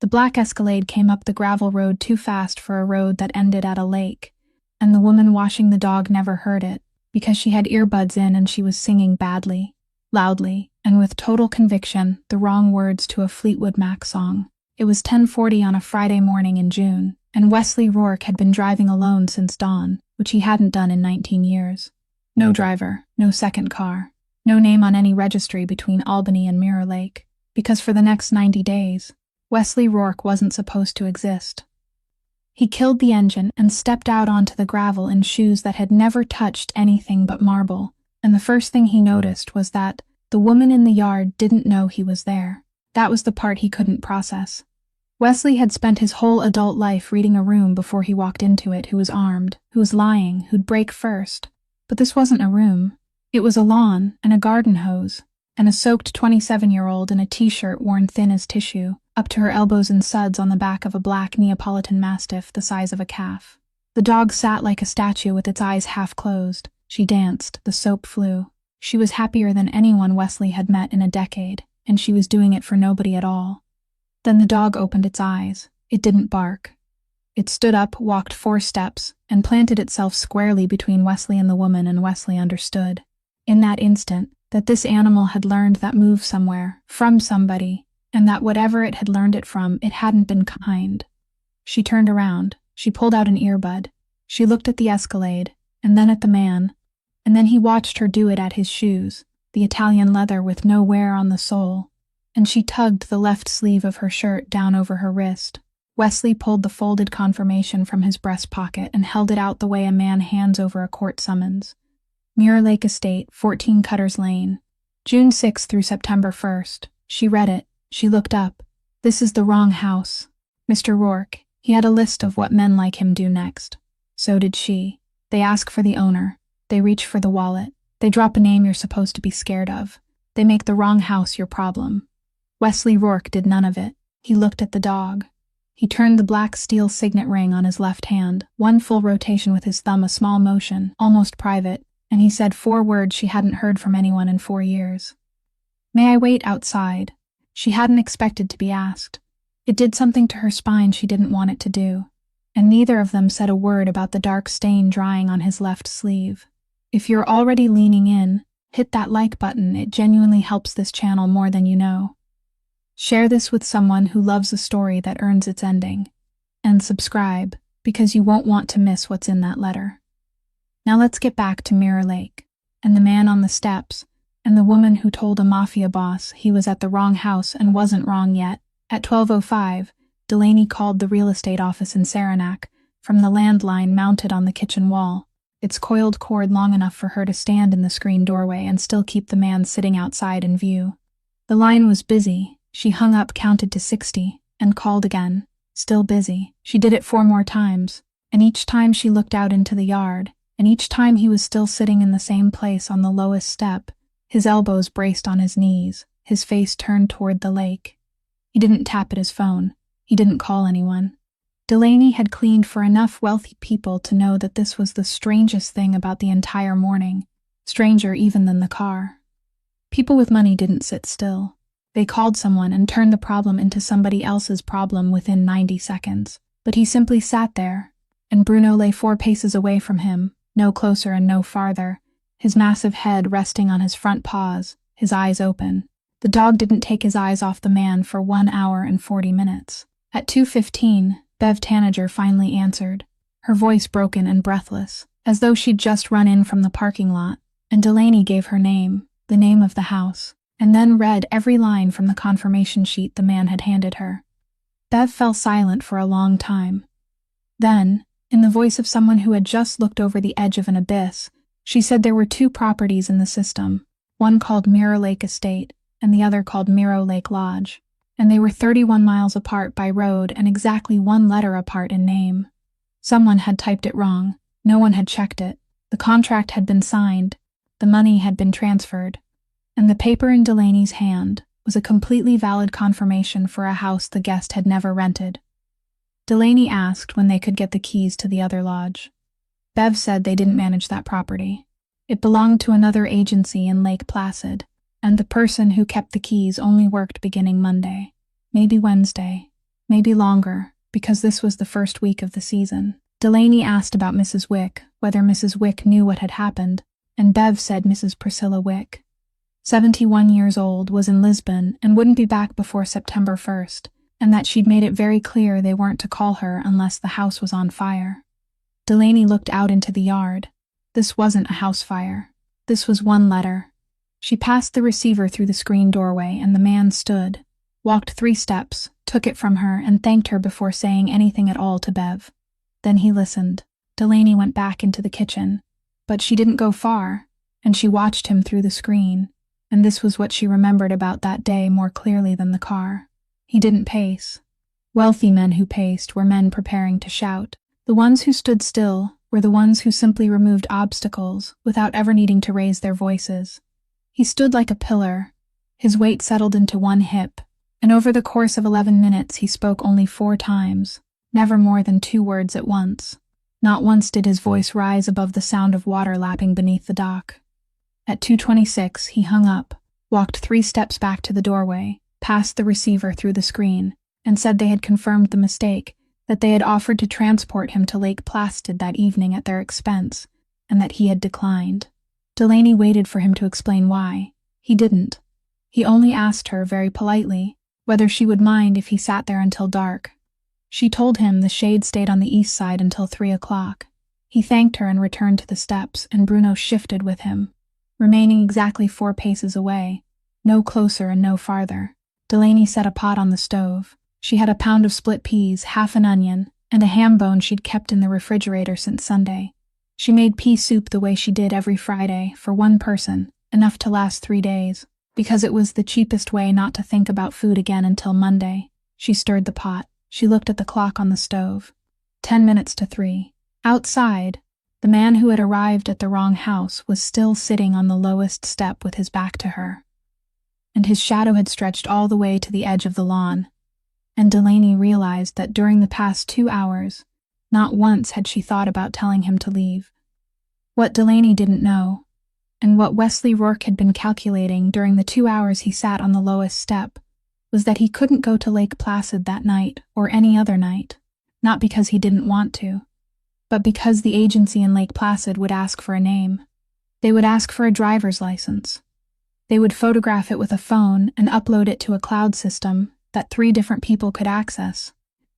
The black Escalade came up the gravel road too fast for a road that ended at a lake, and the woman washing the dog never heard it, because she had earbuds in and she was singing badly, loudly, and with total conviction, the wrong words to a Fleetwood Mac song. It was 10:40 on a Friday morning in June, and Wesley Rourke had been driving alone since dawn, which he hadn't done in 19 years. No driver, no second car, no name on any registry between Albany and Mirror Lake, because for the next 90 days, Wesley Rourke wasn't supposed to exist. He killed the engine and stepped out onto the gravel in shoes that had never touched anything but marble, and the first thing he noticed was that the woman in the yard didn't know he was there. That was the part he couldn't process. Wesley had spent his whole adult life reading a room before he walked into it who was armed, who was lying, who'd break first. But this wasn't a room. It was a lawn and a garden hose, and a soaked 27-year-old in a t-shirt worn thin as tissue, up to her elbows in suds on the back of a black Neapolitan Mastiff the size of a calf. The dog sat like a statue with its eyes half closed. She danced, the soap flew. She was happier than anyone Wesley had met in a decade, and she was doing it for nobody at all. Then the dog opened its eyes. It didn't bark. It stood up, walked 4 steps, and planted itself squarely between Wesley and the woman, and Wesley understood, in that instant, that this animal had learned that move somewhere, from somebody, and that whatever it had learned it from, it hadn't been kind. She turned around. She pulled out an earbud. She looked at the Escalade, and then at the man, and then he watched her do it at his shoes, the Italian leather with no wear on the sole, and she tugged the left sleeve of her shirt down over her wrist. Wesley pulled the folded confirmation from his breast pocket and held it out the way a man hands over a court summons. Mirror Lake Estate, 14 Cutters Lane, June 6 through September 1st. She read it. She looked up. This is the wrong house. Mr. Rourke, he had a list of what men like him do next. So did she. They ask for the owner. They reach for the wallet. They drop a name you're supposed to be scared of. They make the wrong house your problem. Wesley Rourke did none of it. He looked at the dog. He turned the black steel signet ring on his left hand, one full rotation with his thumb, a small motion, almost private, and he said 4 words she hadn't heard from anyone in 4 years. May I wait outside? She hadn't expected to be asked. It did something to her spine she didn't want it to do, and neither of them said a word about the dark stain drying on his left sleeve. If you're already leaning in, hit that like button. It genuinely helps this channel more than you know. Share this with someone who loves a story that earns its ending. And subscribe, because you won't want to miss what's in that letter. Now let's get back to Mirror Lake, and the man on the steps, and the woman who told a mafia boss he was at the wrong house and wasn't wrong yet. At 12:05, Delaney called the real estate office in Saranac from the landline mounted on the kitchen wall, its coiled cord long enough for her to stand in the screen doorway and still keep the man sitting outside in view. The line was busy. She hung up, counted to 60, and called again. Still busy. She did it 4 more times, and each time she looked out into the yard, and each time he was still sitting in the same place on the lowest step, his elbows braced on his knees, his face turned toward the lake. He didn't tap at his phone. He didn't call anyone. Delaney had cleaned for enough wealthy people to know that this was the strangest thing about the entire morning, stranger even than the car. People with money didn't sit still. They called someone and turned the problem into somebody else's problem within 90 seconds. But he simply sat there, and Bruno lay 4 paces away from him, no closer and no farther, his massive head resting on his front paws, his eyes open. The dog didn't take his eyes off the man for 1 hour and 40 minutes. At 2:15, Bev Tanager finally answered, her voice broken and breathless, as though she'd just run in from the parking lot, and Delaney gave her name, the name of the house, and then read every line from the confirmation sheet the man had handed her. Bev fell silent for a long time. Then, in the voice of someone who had just looked over the edge of an abyss, she said there were 2 properties in the system, one called Mirror Lake Estate, and the other called Mirror Lake Lodge, and they were 31 miles apart by road and exactly 1 letter apart in name. Someone had typed it wrong. No one had checked it. The contract had been signed. The money had been transferred. And the paper in Delaney's hand was a completely valid confirmation for a house the guest had never rented. Delaney asked when they could get the keys to the other lodge. Bev said they didn't manage that property. It belonged to another agency in Lake Placid, and the person who kept the keys only worked beginning Monday, maybe Wednesday, maybe longer, because this was the first week of the season. Delaney asked about Mrs. Wick, whether Mrs. Wick knew what had happened, and Bev said Mrs. Priscilla Wick, 71 years old, was in Lisbon and wouldn't be back before September 1st, and that she'd made it very clear they weren't to call her unless the house was on fire. Delaney looked out into the yard. This wasn't a house fire. This was one letter. She passed the receiver through the screen doorway, and the man stood, walked 3 steps, took it from her, and thanked her before saying anything at all to Bev. Then he listened. Delaney went back into the kitchen, but she didn't go far, and she watched him through the screen, and this was what she remembered about that day more clearly than the car. He didn't pace. Wealthy men who paced were men preparing to shout. The ones who stood still were the ones who simply removed obstacles without ever needing to raise their voices. He stood like a pillar. His weight settled into one hip, and over the course of 11 minutes he spoke only 4 times, never more than 2 words at once. Not once did his voice rise above the sound of water lapping beneath the dock. At 2:26 he hung up, walked 3 steps back to the doorway, passed the receiver through the screen, and said they had confirmed the mistake, that they had offered to transport him to Lake Placid that evening at their expense, and that he had declined. Delaney waited for him to explain why. He didn't. He only asked her, very politely, whether she would mind if he sat there until dark. She told him the shade stayed on the east side until 3 o'clock. He thanked her and returned to the steps, and Bruno shifted with him, remaining exactly 4 paces away, no closer and no farther. Delaney set a pot on the stove. She had a pound of split peas, half an onion, and a ham bone she'd kept in the refrigerator since Sunday. She made pea soup the way she did every Friday, for 1 person, enough to last 3 days, because it was the cheapest way not to think about food again until Monday. She stirred the pot. She looked at the clock on the stove. 10 minutes to 3. Outside, the man who had arrived at the wrong house was still sitting on the lowest step with his back to her, and his shadow had stretched all the way to the edge of the lawn. And Delaney realized that during the past 2 hours, not once had she thought about telling him to leave. What Delaney didn't know, and what Wesley Rourke had been calculating during the 2 hours he sat on the lowest step, was that he couldn't go to Lake Placid that night or any other night, not because he didn't want to, but because the agency in Lake Placid would ask for a name. They would ask for a driver's license. They would photograph it with a phone and upload it to a cloud system that 3 different people could access,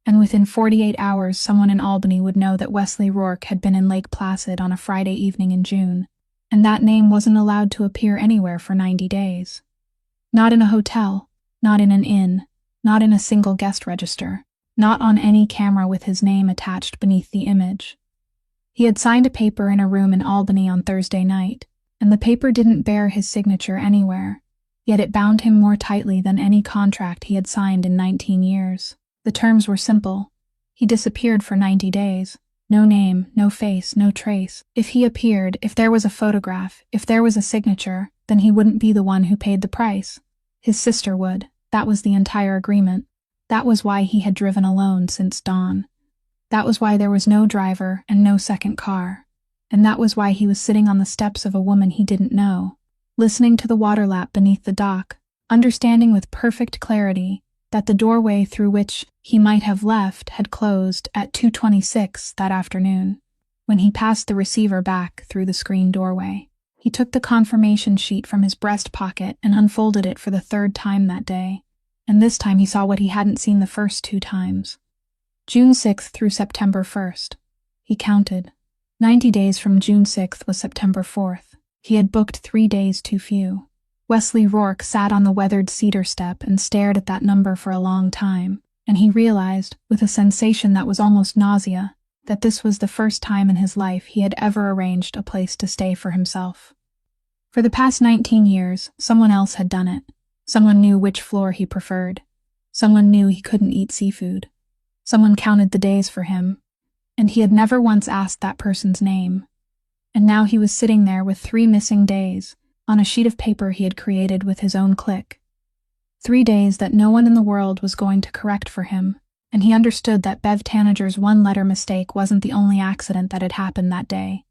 and within 48 hours someone in Albany would know that Wesley Rourke had been in Lake Placid on a Friday evening in June, and that name wasn't allowed to appear anywhere for 90 days. Not in a hotel, not in an inn, not in a single guest register, not on any camera with his name attached beneath the image. He had signed a paper in a room in Albany on Thursday night, and the paper didn't bear his signature anywhere, yet it bound him more tightly than any contract he had signed in 19 years. The terms were simple. He disappeared for 90 days. No name, no face, no trace. If he appeared, if there was a photograph, if there was a signature, then he wouldn't be the one who paid the price. His sister would. That was the entire agreement. That was why he had driven alone since dawn. That was why there was no driver and no second car. And that was why he was sitting on the steps of a woman he didn't know, listening to the water lap beneath the dock, understanding with perfect clarity that the doorway through which he might have left had closed at 2:26 that afternoon, when he passed the receiver back through the screen doorway. He took the confirmation sheet from his breast pocket and unfolded it for the 3rd time that day, and this time he saw what he hadn't seen the first 2 times. June 6th through September 1st. He counted. 90 days from June 6th was September 4th. He had booked 3 days too few. Wesley Rourke sat on the weathered cedar step and stared at that number for a long time, and he realized, with a sensation that was almost nausea, that this was the first time in his life he had ever arranged a place to stay for himself. For the past 19 years, someone else had done it. Someone knew which floor he preferred. Someone knew he couldn't eat seafood. Someone counted the days for him, and he had never once asked that person's name. And now he was sitting there with 3 missing days, on a sheet of paper he had created with his own click. 3 days that no one in the world was going to correct for him, and he understood that Bev Tanager's 1-letter mistake wasn't the only accident that had happened that day.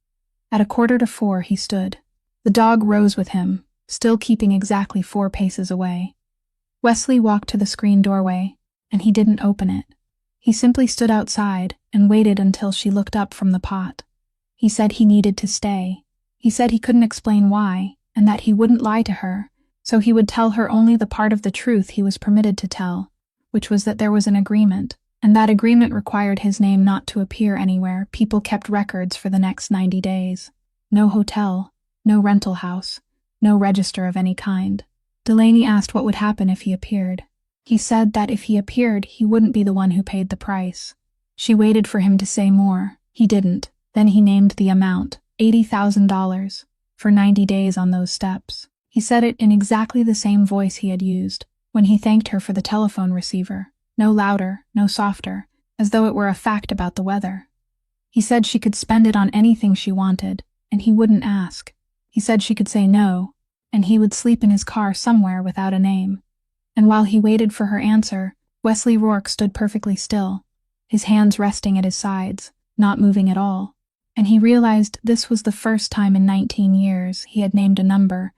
At 3:45 he stood. The dog rose with him, still keeping exactly 4 paces away. Wesley walked to the screen doorway, and he didn't open it. He simply stood outside and waited until she looked up from the pot. He said he needed to stay. He said he couldn't explain why, and that he wouldn't lie to her, so he would tell her only the part of the truth he was permitted to tell, which was that there was an agreement, and that agreement required his name not to appear anywhere. People kept records for the next 90 days. No hotel, no rental house, no register of any kind. Delaney asked what would happen if he appeared. He said that if he appeared, he wouldn't be the one who paid the price. She waited for him to say more. He didn't. Then he named the amount, $80,000, for 90 days on those steps. He said it in exactly the same voice he had used when he thanked her for the telephone receiver. No louder, no softer, as though it were a fact about the weather. He said she could spend it on anything she wanted, and he wouldn't ask. He said she could say no, and he would sleep in his car somewhere without a name. And while he waited for her answer, Wesley Rourke stood perfectly still, his hands resting at his sides, not moving at all. And he realized this was the first time in 19 years he had named a number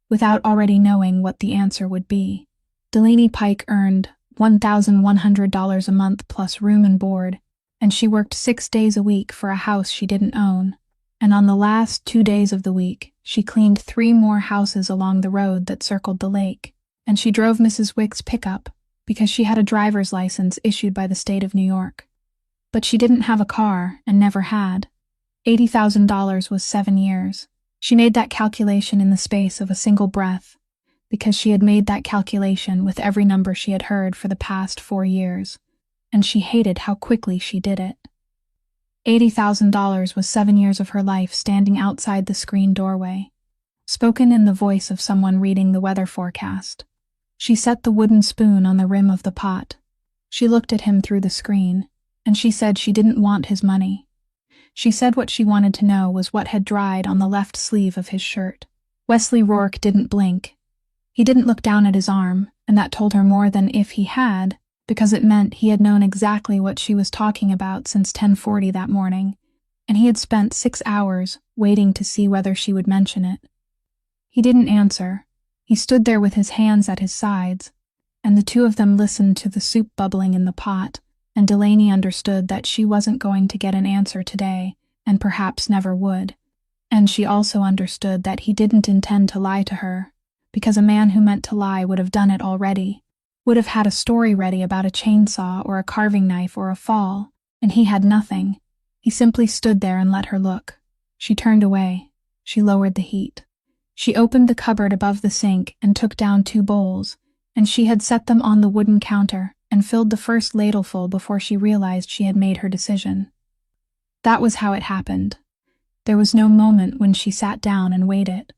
without already knowing what the answer would be. Delaney Pike earned $1,100 a month plus room and board, and she worked 6 days a week for a house she didn't own. And on the last 2 days of the week, she cleaned 3 more houses along the road that circled the lake. And she drove Mrs. Wick's pickup because she had a driver's license issued by the state of New York. But she didn't have a car and never had. $80,000 was 7 years. She made that calculation in the space of a single breath because she had made that calculation with every number she had heard for the past 4 years, and she hated how quickly she did it. $80,000 was 7 years of her life standing outside the screen doorway, spoken in the voice of someone reading the weather forecast. She set the wooden spoon on the rim of the pot. She looked at him through the screen, and she said she didn't want his money. She said what she wanted to know was what had dried on the left sleeve of his shirt. Wesley Rourke didn't blink. He didn't look down at his arm, and that told her more than if he had, because it meant he had known exactly what she was talking about since 10:40 that morning, and he had spent 6 hours waiting to see whether she would mention it. He didn't answer. He stood there with his hands at his sides, and the two of them listened to the soup bubbling in the pot, and Delaney understood that she wasn't going to get an answer today, and perhaps never would. And she also understood that he didn't intend to lie to her, because a man who meant to lie would have done it already, would have had a story ready about a chainsaw or a carving knife or a fall, and he had nothing. He simply stood there and let her look. She turned away. She lowered the heat. She opened the cupboard above the sink and took down 2 bowls, and she had set them on the wooden counter and filled the first ladleful before she realized she had made her decision. That was how it happened. There was no moment when she sat down and waited.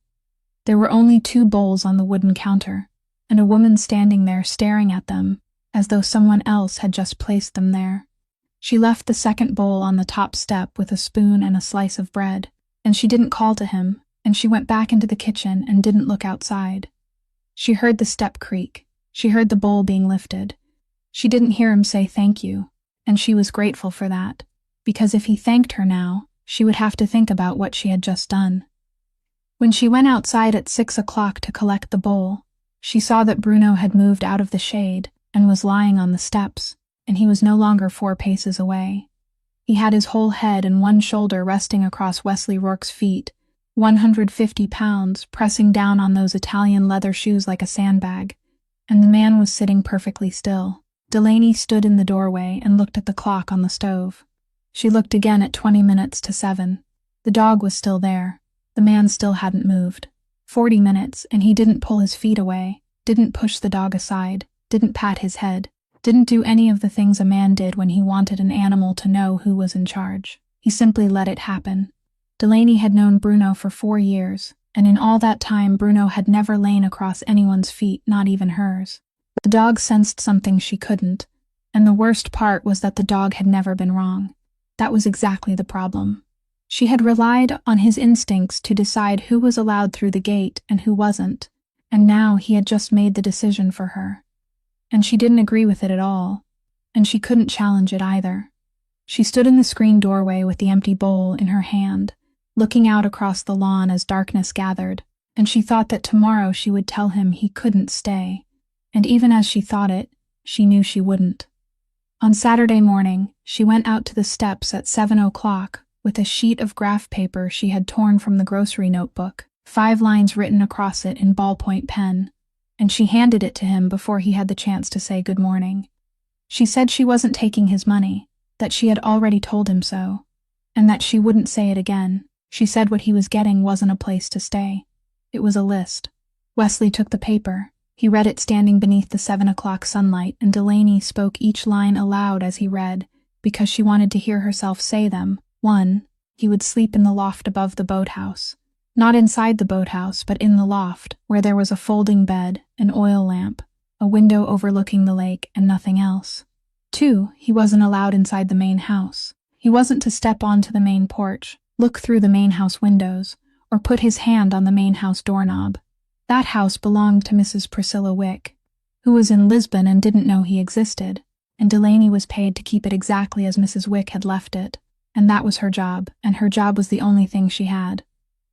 There were only 2 bowls on the wooden counter, and a woman standing there staring at them, as though someone else had just placed them there. She left the second bowl on the top step with a spoon and a slice of bread, and she didn't call to him, and she went back into the kitchen and didn't look outside. She heard the step creak. She heard the bowl being lifted. She didn't hear him say thank you, and she was grateful for that, because if he thanked her now, she would have to think about what she had just done. When she went outside at 6 o'clock to collect the bowl, she saw that Bruno had moved out of the shade and was lying on the steps, and he was no longer 4 paces away. He had his whole head and one shoulder resting across Wesley Rourke's feet, 150 pounds pressing down on those Italian leather shoes like a sandbag, and the man was sitting perfectly still. Delaney stood in the doorway and looked at the clock on the stove. She looked again at 20 minutes to 7. The dog was still there. The man still hadn't moved. 40 minutes, and he didn't pull his feet away, didn't push the dog aside, didn't pat his head, didn't do any of the things a man did when he wanted an animal to know who was in charge. He simply let it happen. Delaney had known Bruno for 4 years, and in all that time Bruno had never lain across anyone's feet, not even hers. The dog sensed something she couldn't, and the worst part was that the dog had never been wrong. That was exactly the problem. She had relied on his instincts to decide who was allowed through the gate and who wasn't, and now he had just made the decision for her. And she didn't agree with it at all, and she couldn't challenge it either. She stood in the screen doorway with the empty bowl in her hand, looking out across the lawn as darkness gathered, and she thought that tomorrow she would tell him he couldn't stay. And even as she thought it, she knew she wouldn't. On Saturday morning, she went out to the steps at 7 o'clock with a sheet of graph paper she had torn from the grocery notebook, 5 lines written across it in ballpoint pen, and she handed it to him before he had the chance to say good morning. She said she wasn't taking his money, that she had already told him so, and that she wouldn't say it again. She said what he was getting wasn't a place to stay. It was a list. Wesley took the paper. He read it standing beneath the 7 o'clock sunlight, and Delaney spoke each line aloud as he read, because she wanted to hear herself say them. 1. He would sleep in the loft above the boathouse. Not inside the boathouse, but in the loft, where there was a folding bed, an oil lamp, a window overlooking the lake, and nothing else. 2. He wasn't allowed inside the main house. He wasn't to step onto the main porch, look through the main house windows, or put his hand on the main house doorknob. That house belonged to Mrs. Priscilla Wick, who was in Lisbon and didn't know he existed, and Delaney was paid to keep it exactly as Mrs. Wick had left it, and that was her job, and her job was the only thing she had.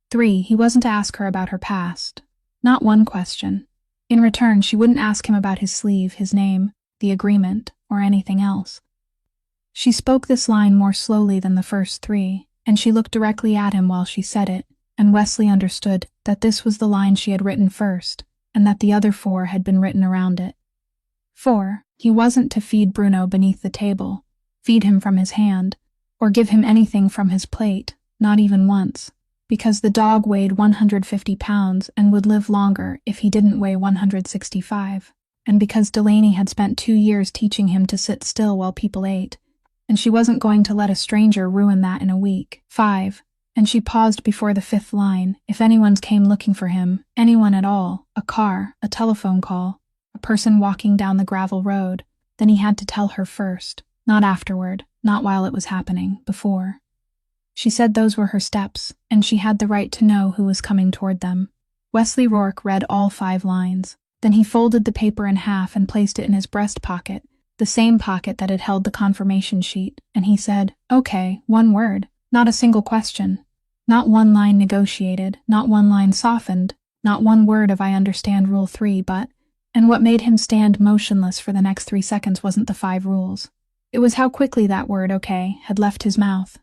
3. He wasn't to ask her about her past. Not one question. In return, she wouldn't ask him about his sleeve, his name, the agreement, or anything else. She spoke this line more slowly than the first 3, and she looked directly at him while she said it, and Wesley understood that this was the line she had written first, and that the other 4 had been written around it. 4. He wasn't to feed Bruno beneath the table, feed him from his hand, or give him anything from his plate, not even once, because the dog weighed 150 pounds and would live longer if he didn't weigh 165, and because Delaney had spent 2 years teaching him to sit still while people ate, and she wasn't going to let a stranger ruin that in a week. 5. And she paused before the 5th line. If anyone came looking for him, anyone at all, a car, a telephone call, a person walking down the gravel road, then he had to tell her first, not afterward, not while it was happening, before. She said those were her steps, and she had the right to know who was coming toward them. Wesley Rourke read all 5 lines. Then he folded the paper in half and placed it in his breast pocket, the same pocket that had held the confirmation sheet, and he said, "Okay, 1 word, not a single question. Not 1 line negotiated, not 1 line softened, not 1 word of I understand Rule 3, but," and what made him stand motionless for the next 3 seconds wasn't the 5 rules. It was how quickly that word, okay, had left his mouth.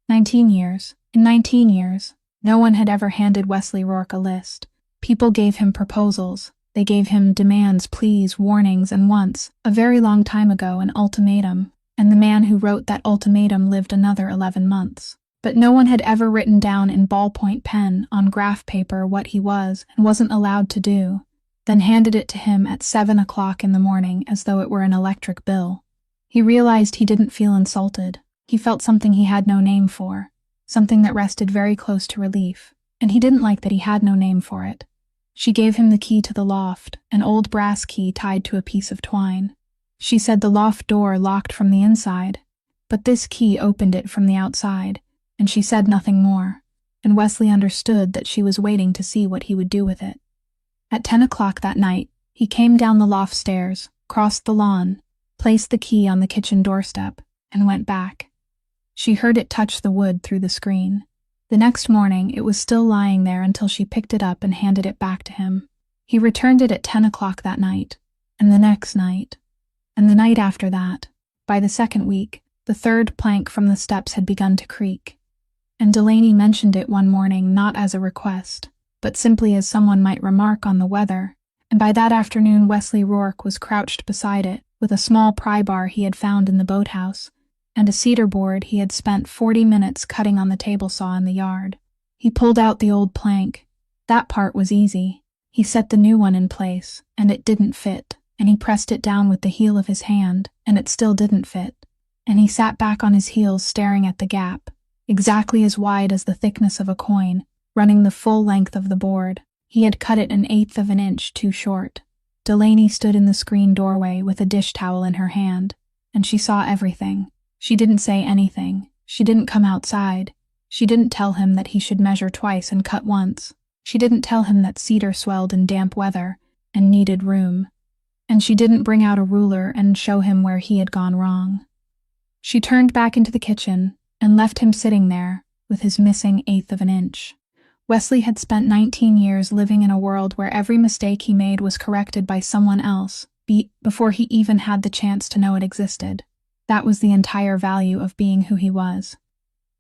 19 years. In 19 years, no one had ever handed Wesley Rourke a list. People gave him proposals. They gave him demands, pleas, warnings, and once, a very long time ago, an ultimatum, and the man who wrote that ultimatum lived another 11 months. But no one had ever written down in ballpoint pen on graph paper what he was and wasn't allowed to do, then handed it to him at 7 o'clock in the morning as though it were an electric bill. He realized he didn't feel insulted. He felt something he had no name for, something that rested very close to relief, and he didn't like that he had no name for it. She gave him the key to the loft, an old brass key tied to a piece of twine. She said the loft door locked from the inside, but this key opened it from the outside, and she said nothing more, and Wesley understood that she was waiting to see what he would do with it. At 10 o'clock that night, he came down the loft stairs, crossed the lawn, placed the key on the kitchen doorstep, and went back. She heard it touch the wood through the screen. The next morning, it was still lying there until she picked it up and handed it back to him. He returned it at 10 o'clock that night, and the next night, and the night after that. By the 2nd week, the 3rd plank from the steps had begun to creak, and Delaney mentioned it one morning not as a request, but simply as someone might remark on the weather, and by that afternoon Wesley Rourke was crouched beside it, with a small pry bar he had found in the boathouse, and a cedar board he had spent 40 minutes cutting on the table saw in the yard. He pulled out the old plank. That part was easy. He set the new one in place, and it didn't fit, and he pressed it down with the heel of his hand, and it still didn't fit. And he sat back on his heels staring at the gap, exactly as wide as the thickness of a coin, running the full length of the board. He had cut it 1/8 of an inch too short. Delaney stood in the screen doorway with a dish towel in her hand, and she saw everything. She didn't say anything. She didn't come outside. She didn't tell him that he should measure twice and cut once. She didn't tell him that cedar swelled in damp weather and needed room. And she didn't bring out a ruler and show him where he had gone wrong. She turned back into the kitchen and left him sitting there with his missing 1/8 of an inch. Wesley had spent 19 years living in a world where every mistake he made was corrected by someone else, before he even had the chance to know it existed. That was the entire value of being who he was.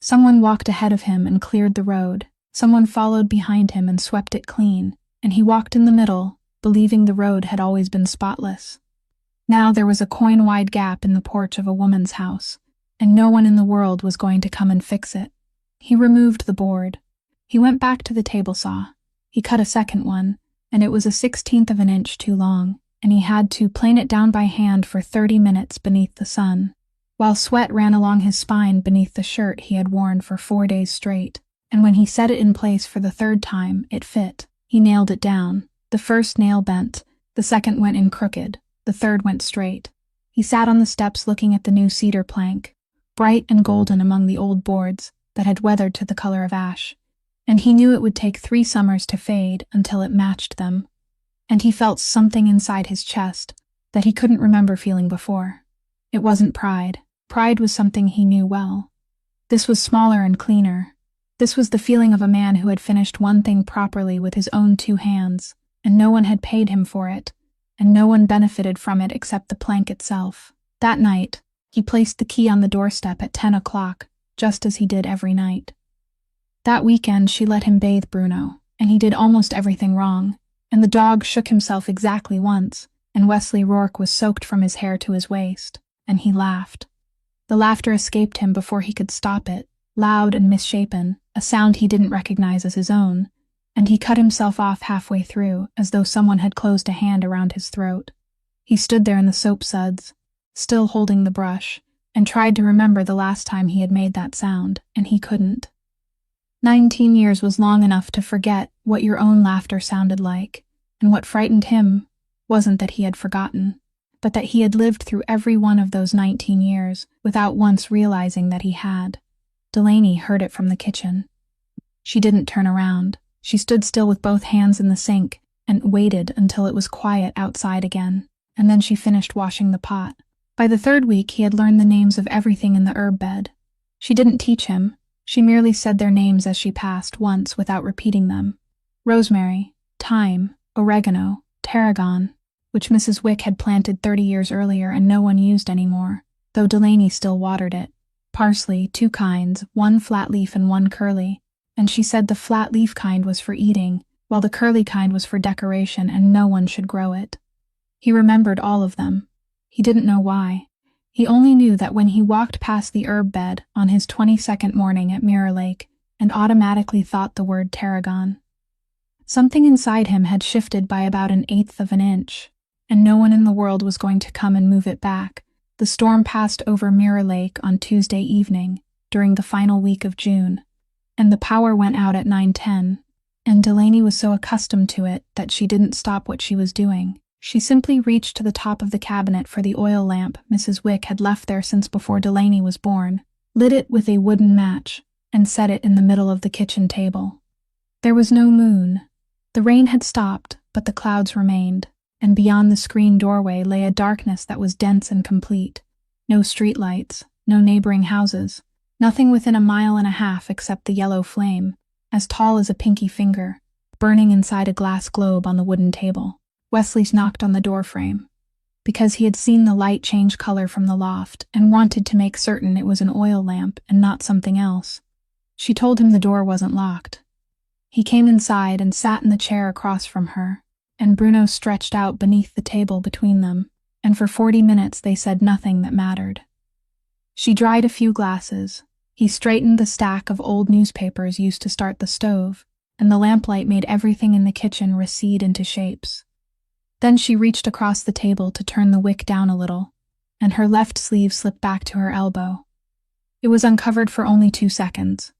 Someone walked ahead of him and cleared the road. Someone followed behind him and swept it clean, and he walked in the middle, believing the road had always been spotless. Now there was a coin-wide gap in the porch of a woman's house, and no one in the world was going to come and fix it. He removed the board. He went back to the table saw. He cut a second one, and it was a 1/16 of an inch too long, and he had to plane it down by hand for 30 minutes beneath the sun, while sweat ran along his spine beneath the shirt he had worn for 4 days straight. And when he set it in place for the third time, it fit. He nailed it down. The first nail bent, the second went in crooked, the third went straight. He sat on the steps looking at the new cedar plank, bright and golden among the old boards that had weathered to the color of ash, and he knew it would take 3 summers to fade until it matched them. And he felt something inside his chest that he couldn't remember feeling before. It wasn't pride. Pride was something he knew well. This was smaller and cleaner. This was the feeling of a man who had finished one thing properly with his own 2 hands, and no one had paid him for it, and no one benefited from it except the plank itself. That night, he placed the key on the doorstep at 10 o'clock, just as he did every night. That weekend she let him bathe Bruno, and he did almost everything wrong, and the dog shook himself exactly once, and Wesley Rourke was soaked from his hair to his waist, and he laughed. The laughter escaped him before he could stop it, loud and misshapen, a sound he didn't recognize as his own, and he cut himself off halfway through, as though someone had closed a hand around his throat. He stood there in the soap suds, still holding the brush, and tried to remember the last time he had made that sound, and he couldn't. 19 years was long enough to forget what your own laughter sounded like, and what frightened him wasn't that he had forgotten, but that he had lived through every one of those 19 years without once realizing that he had. Delaney heard it from the kitchen. She didn't turn around. She stood still with both hands in the sink and waited until it was quiet outside again, and then she finished washing the pot. By the 3rd week, he had learned the names of everything in the herb bed. She didn't teach him. She merely said their names as she passed once without repeating them. Rosemary, thyme, oregano, tarragon, which Mrs. Wick had planted 30 years earlier and no one used anymore, though Delaney still watered it. Parsley, 2 kinds, 1 flat leaf and 1 curly, and she said the flat leaf kind was for eating, while the curly kind was for decoration and no one should grow it. He remembered all of them. He didn't know why. He only knew that when he walked past the herb bed on his 22nd morning at Mirror Lake and automatically thought the word tarragon, something inside him had shifted by about 1/8 of an inch, and no one in the world was going to come and move it back. The storm passed over Mirror Lake on Tuesday evening, during the final week of June, and the power went out at 9:10, and Delaney was so accustomed to it that she didn't stop what she was doing. She simply reached to the top of the cabinet for the oil lamp Mrs. Wick had left there since before Delaney was born, lit it with a wooden match, and set it in the middle of the kitchen table. There was no moon. The rain had stopped, but the clouds remained, and beyond the screen doorway lay a darkness that was dense and complete. No streetlights, no neighboring houses, nothing within 1.5 miles except the yellow flame, as tall as a pinky finger, burning inside a glass globe on the wooden table. Wesley knocked on the doorframe, because he had seen the light change color from the loft and wanted to make certain it was an oil lamp and not something else. She told him the door wasn't locked. He came inside and sat in the chair across from her, and Bruno stretched out beneath the table between them, and for 40 minutes they said nothing that mattered. She dried a few glasses. He straightened the stack of old newspapers used to start the stove, and the lamplight made everything in the kitchen recede into shapes. Then she reached across the table to turn the wick down a little, and her left sleeve slipped back to her elbow. It was uncovered for only 2 seconds,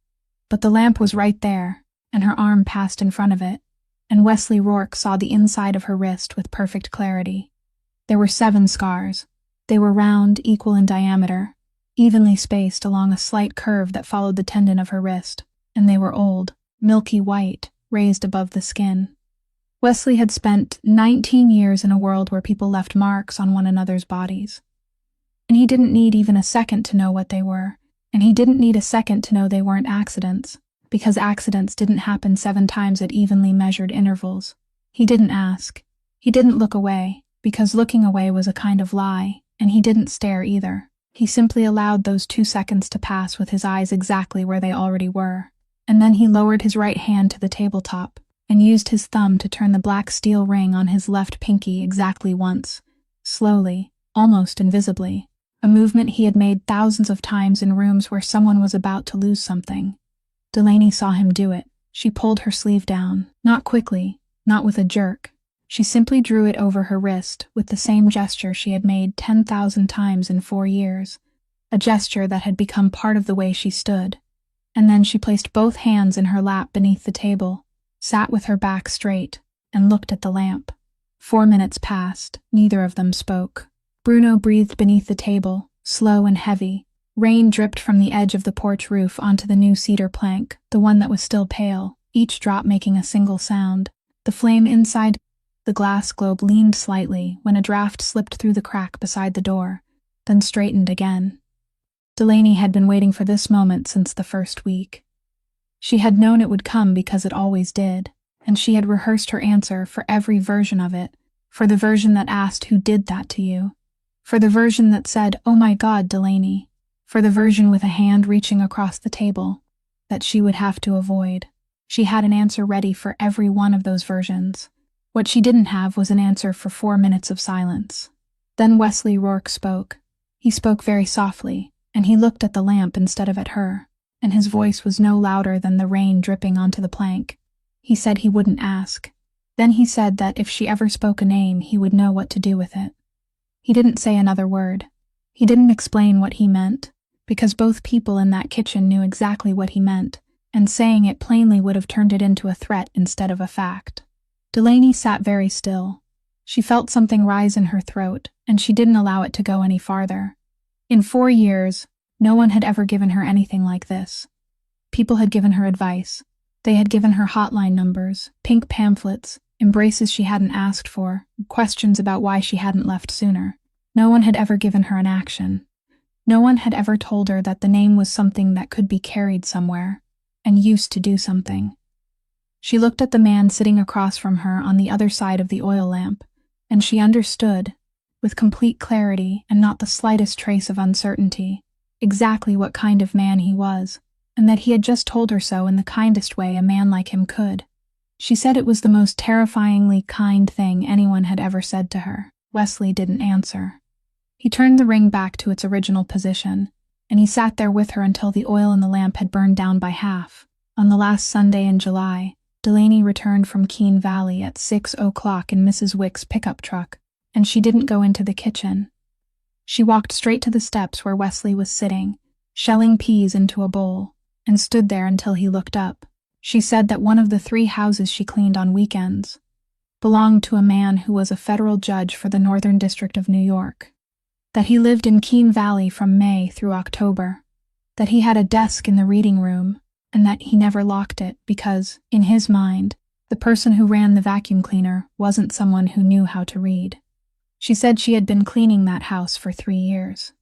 but the lamp was right there, and her arm passed in front of it, and Wesley Rourke saw the inside of her wrist with perfect clarity. There were 7 scars. They were round, equal in diameter, evenly spaced along a slight curve that followed the tendon of her wrist, and they were old, milky white, raised above the skin. Wesley had spent 19 years in a world where people left marks on one another's bodies. And he didn't need even a second to know what they were, and he didn't need a second to know they weren't accidents, because accidents didn't happen 7 times at evenly measured intervals. He didn't ask. He didn't look away, because looking away was a kind of lie, and he didn't stare either. He simply allowed those 2 seconds to pass with his eyes exactly where they already were. And then he lowered his right hand to the tabletop and used his thumb to turn the black steel ring on his left pinky exactly once, slowly, almost invisibly, a movement he had made thousands of times in rooms where someone was about to lose something. Delaney saw him do it. She pulled her sleeve down, not quickly, not with a jerk. She simply drew it over her wrist with the same gesture she had made 10,000 times in 4 years, a gesture that had become part of the way she stood. And then she placed both hands in her lap beneath the table, sat with her back straight, and looked at the lamp. 4 minutes passed. Neither of them spoke. Bruno breathed beneath the table, slow and heavy. Rain dripped from the edge of the porch roof onto the new cedar plank, the one that was still pale, each drop making a single sound. The flame inside the glass globe leaned slightly when a draft slipped through the crack beside the door, then straightened again. Delaney had been waiting for this moment since the first week. She had known it would come because it always did, and she had rehearsed her answer for every version of it, for the version that asked who did that to you, for the version that said, "Oh my God, Delaney," for the version with a hand reaching across the table, that she would have to avoid. She had an answer ready for every one of those versions. What she didn't have was an answer for 4 minutes of silence. Then Wesley Rourke spoke. He spoke very softly, and he looked at the lamp instead of at her, and his voice was no louder than the rain dripping onto the plank. He said he wouldn't ask. Then he said that if she ever spoke a name, he would know what to do with it. He didn't say another word. He didn't explain what he meant, because both people in that kitchen knew exactly what he meant, and saying it plainly would have turned it into a threat instead of a fact. Delaney sat very still. She felt something rise in her throat, and she didn't allow it to go any farther. In 4 years, no one had ever given her anything like this. People had given her advice. They had given her hotline numbers, pink pamphlets, embraces she hadn't asked for, questions about why she hadn't left sooner. No one had ever given her an action. No one had ever told her that the name was something that could be carried somewhere, and used to do something. She looked at the man sitting across from her on the other side of the oil lamp, and she understood, with complete clarity and not the slightest trace of uncertainty, exactly what kind of man he was, and that he had just told her so in the kindest way a man like him could. She said it was the most terrifyingly kind thing anyone had ever said to her. Wesley didn't answer. He turned the ring back to its original position, and he sat there with her until the oil in the lamp had burned down by half. On the last Sunday in July, Delaney returned from Keene Valley at 6:00 in Mrs. Wick's pickup truck, and she didn't go into the kitchen. She walked straight to the steps where Wesley was sitting, shelling peas into a bowl, and stood there until he looked up. She said that one of the 3 houses she cleaned on weekends belonged to a man who was a federal judge for the Northern District of New York, that he lived in Keene Valley from May through October, that he had a desk in the reading room, and that he never locked it because, in his mind, the person who ran the vacuum cleaner wasn't someone who knew how to read. She said she had been cleaning that house for 3 years.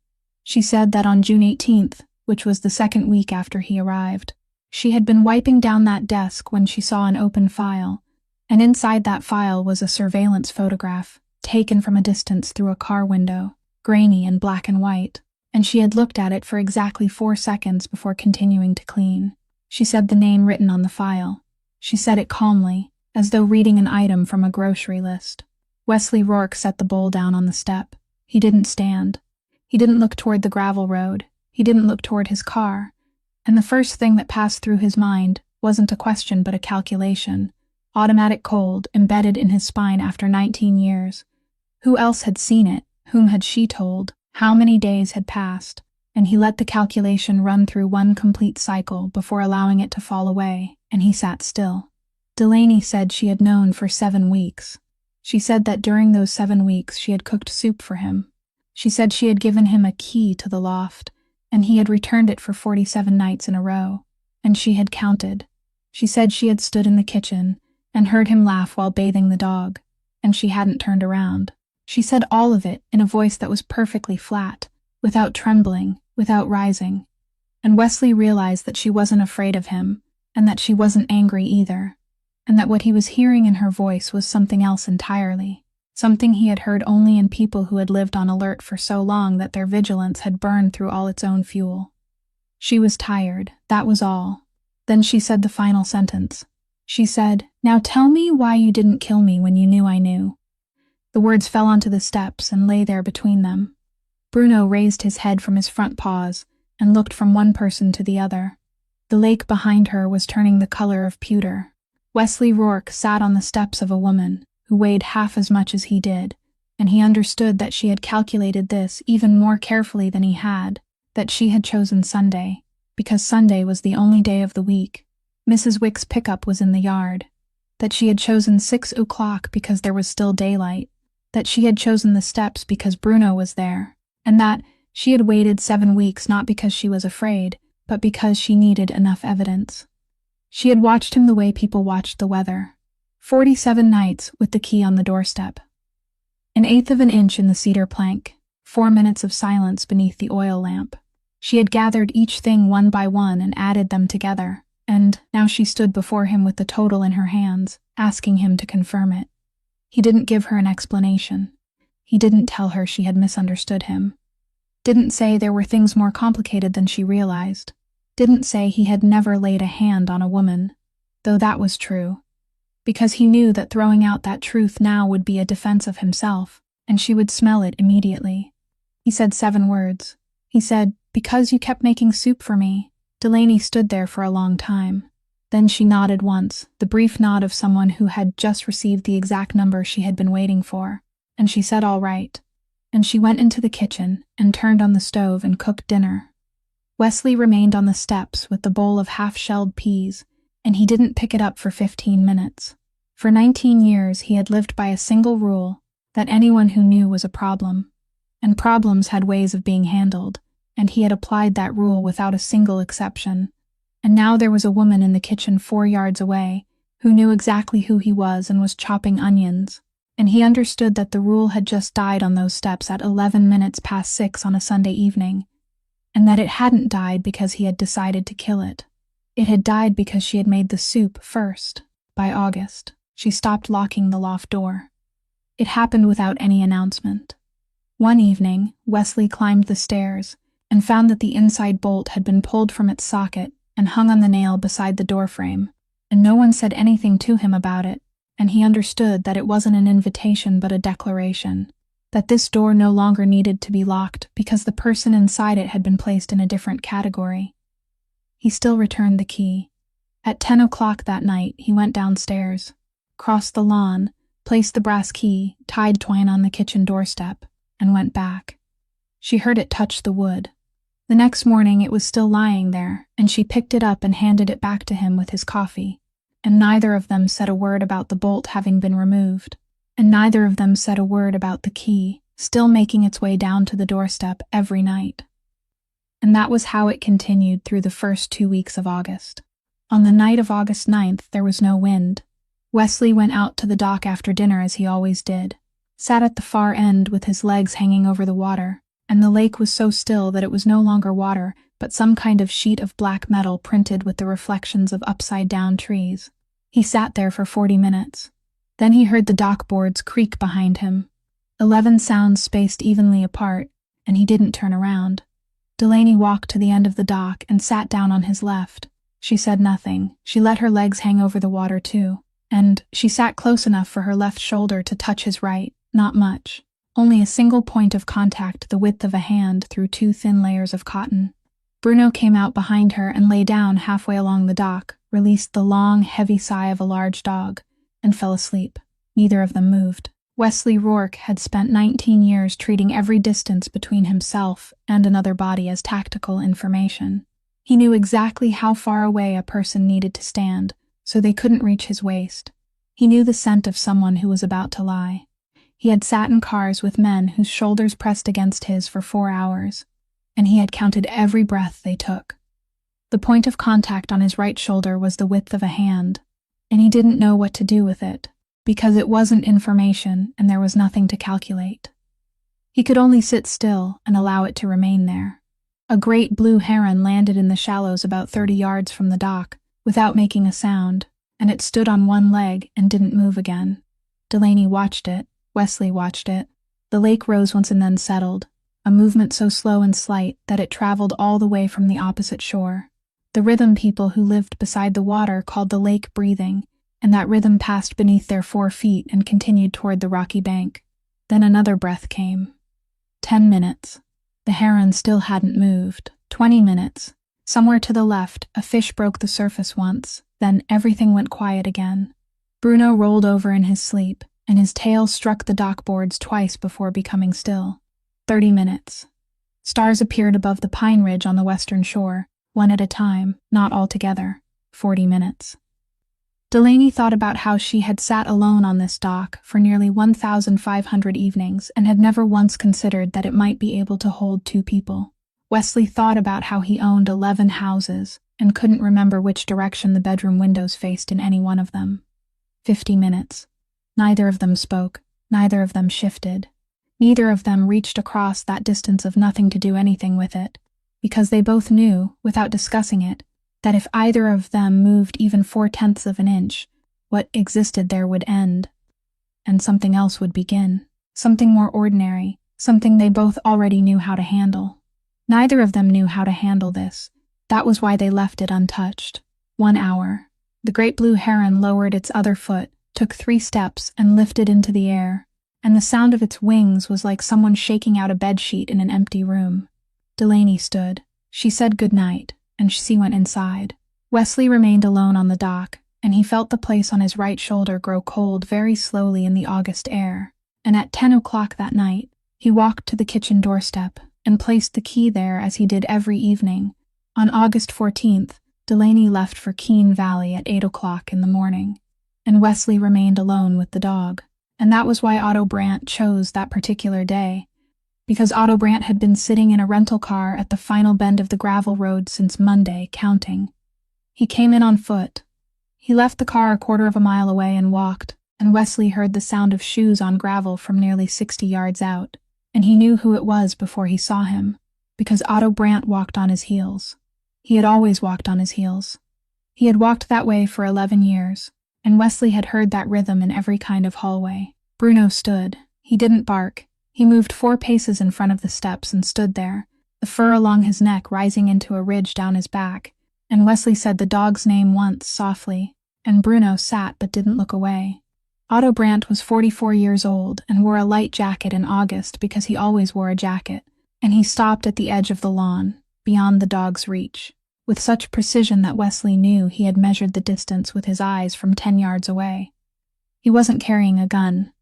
She said that on June 18th, which was the 2nd week after he arrived, she had been wiping down that desk when she saw an open file, and inside that file was a surveillance photograph, taken from a distance through a car window, grainy and black and white, and she had looked at it for exactly 4 seconds before continuing to clean. She said the name written on the file. She said it calmly, as though reading an item from a grocery list. Wesley Rourke set the bowl down on the step. He didn't stand. He didn't look toward the gravel road. He didn't look toward his car. And the first thing that passed through his mind wasn't a question but a calculation. Automatic cold, embedded in his spine after 19 years. Who else had seen it? Whom had she told? How many days had passed? And he let the calculation run through one complete cycle before allowing it to fall away, and he sat still. Delaney said she had known for 7 weeks. She said that during those 7 weeks she had cooked soup for him. She said she had given him a key to the loft, and he had returned it for 47 nights in a row, and she had counted. She said she had stood in the kitchen and heard him laugh while bathing the dog, and she hadn't turned around. She said all of it in a voice that was perfectly flat, without trembling, without rising. And Wesley realized that she wasn't afraid of him, and that she wasn't angry either, and that what he was hearing in her voice was something else entirely. something he had heard only in people who had lived on alert for so long that their vigilance had burned through all its own fuel. She was tired, that was all. Then she said the final sentence. She said, "Now tell me why you didn't kill me when you knew I knew." The words fell onto the steps and lay there between them. Bruno raised his head from his front paws and looked from one person to the other. The lake behind her was turning the color of pewter. Wesley Rourke sat on the steps of a woman who weighed half as much as he did, and he understood that she had calculated this even more carefully than he had, that she had chosen Sunday, because Sunday was the only day of the week. Mrs. Wick's pickup was in the yard, that she had chosen 6 o'clock because there was still daylight, that she had chosen the steps because Bruno was there, and that she had waited 7 weeks not because she was afraid, but because she needed enough evidence. She had watched him the way people watched the weather. 47 nights with the key on the doorstep. 1/8 of an inch in the cedar plank, 4 minutes of silence beneath the oil lamp. She had gathered each thing one by one and added them together, and now she stood before him with the total in her hands, asking him to confirm it. He didn't give her an explanation. He didn't tell her she had misunderstood him. Didn't say there were things more complicated than she realized. Didn't say he had never laid a hand on a woman, though that was true. Because he knew that throwing out that truth now would be a defense of himself, and she would smell it immediately. He said 7 words. He said, "Because you kept making soup for me." Delaney stood there for a long time. Then she nodded once, the brief nod of someone who had just received the exact number she had been waiting for, and she said all right. And she went into the kitchen and turned on the stove and cooked dinner. Wesley remained on the steps with the bowl of half-shelled peas, and he didn't pick it up for 15 minutes. For 19 years he had lived by a single rule, that anyone who knew was a problem. And problems had ways of being handled, and he had applied that rule without a single exception. And now there was a woman in the kitchen 4 yards away, who knew exactly who he was and was chopping onions. And he understood that the rule had just died on those steps at 11 minutes past 6 on a Sunday evening, and that it hadn't died because he had decided to kill it. It had died because she had made the soup first. By August, she stopped locking the loft door. It happened without any announcement. One evening, Wesley climbed the stairs and found that the inside bolt had been pulled from its socket and hung on the nail beside the doorframe, and no one said anything to him about it, and he understood that it wasn't an invitation but a declaration, that this door no longer needed to be locked because the person inside it had been placed in a different category. He still returned the key. At 10 o'clock that night, he went downstairs, crossed the lawn, placed the brass key, tied twine on the kitchen doorstep, and went back. She heard it touch the wood. The next morning it was still lying there, and she picked it up and handed it back to him with his coffee. And neither of them said a word about the bolt having been removed, and neither of them said a word about the key still making its way down to the doorstep every night. And that was how it continued through the first 2 weeks of August. On the night of August 9th, there was no wind. Wesley went out to the dock after dinner as he always did, sat at the far end with his legs hanging over the water, and the lake was so still that it was no longer water, but some kind of sheet of black metal printed with the reflections of upside-down trees. He sat there for 40 minutes. Then he heard the dock boards creak behind him. 11 sounds spaced evenly apart, and he didn't turn around. Delaney walked to the end of the dock and sat down on his left. She said nothing. She let her legs hang over the water too, and she sat close enough for her left shoulder to touch his right, not much. Only a single point of contact the width of a hand through 2 thin layers of cotton. Bruno came out behind her and lay down halfway along the dock, released the long, heavy sigh of a large dog, and fell asleep. Neither of them moved. Wesley Rourke had spent 19 years treating every distance between himself and another body as tactical information. He knew exactly how far away a person needed to stand, so they couldn't reach his waist. He knew the scent of someone who was about to lie. He had sat in cars with men whose shoulders pressed against his for 4 hours, and he had counted every breath they took. The point of contact on his right shoulder was the width of a hand, and he didn't know what to do with it, because it wasn't information and there was nothing to calculate. He could only sit still and allow it to remain there. A great blue heron landed in the shallows about 30 yards from the dock, without making a sound, and it stood on one leg and didn't move again. Delaney watched it, Wesley watched it. The lake rose once and then settled, a movement so slow and slight that it traveled all the way from the opposite shore. The rhythm people who lived beside the water called the lake breathing, and that rhythm passed beneath their 4 feet and continued toward the rocky bank. Then another breath came. 10 minutes. The heron still hadn't moved. 20 minutes. Somewhere to the left, a fish broke the surface once, then everything went quiet again. Bruno rolled over in his sleep, and his tail struck the dock boards twice before becoming still. 30 minutes. Stars appeared above the pine ridge on the western shore, one at a time, not all together. 40 minutes. Delaney thought about how she had sat alone on this dock for nearly 1,500 evenings and had never once considered that it might be able to hold 2 people. Wesley thought about how he owned 11 houses and couldn't remember which direction the bedroom windows faced in any one of them. 50 minutes. Neither of them spoke. Neither of them shifted. Neither of them reached across that distance of nothing to do anything with it, because they both knew, without discussing it, that if either of them moved even 4/10 of an inch, what existed there would end, and something else would begin. Something more ordinary, something they both already knew how to handle. Neither of them knew how to handle this. That was why they left it untouched. 1 hour. The great blue heron lowered its other foot, took 3 steps, and lifted into the air, and the sound of its wings was like someone shaking out a bedsheet in an empty room. Delaney stood. She said goodnight, and she went inside. Wesley remained alone on the dock, and he felt the place on his right shoulder grow cold very slowly in the August air. And at 10 o'clock that night, he walked to the kitchen doorstep and placed the key there as he did every evening. On August 14th, Delaney left for Keene Valley at 8 o'clock in the morning, and Wesley remained alone with the dog. And that was why Otto Brandt chose that particular day, because Otto Brandt had been sitting in a rental car at the final bend of the gravel road since Monday, counting. He came in on foot. He left the car a quarter of a mile away and walked, and Wesley heard the sound of shoes on gravel from nearly 60 yards out, and he knew who it was before he saw him, because Otto Brandt walked on his heels. He had always walked on his heels. He had walked that way for 11 years, and Wesley had heard that rhythm in every kind of hallway. Bruno stood. He didn't bark. He moved 4 paces in front of the steps and stood there, the fur along his neck rising into a ridge down his back, and Wesley said the dog's name once, softly, and Bruno sat but didn't look away. Otto Brandt was 44 years old and wore a light jacket in August because he always wore a jacket, and he stopped at the edge of the lawn, beyond the dog's reach, with such precision that Wesley knew he had measured the distance with his eyes from 10 yards away. He wasn't carrying a gun.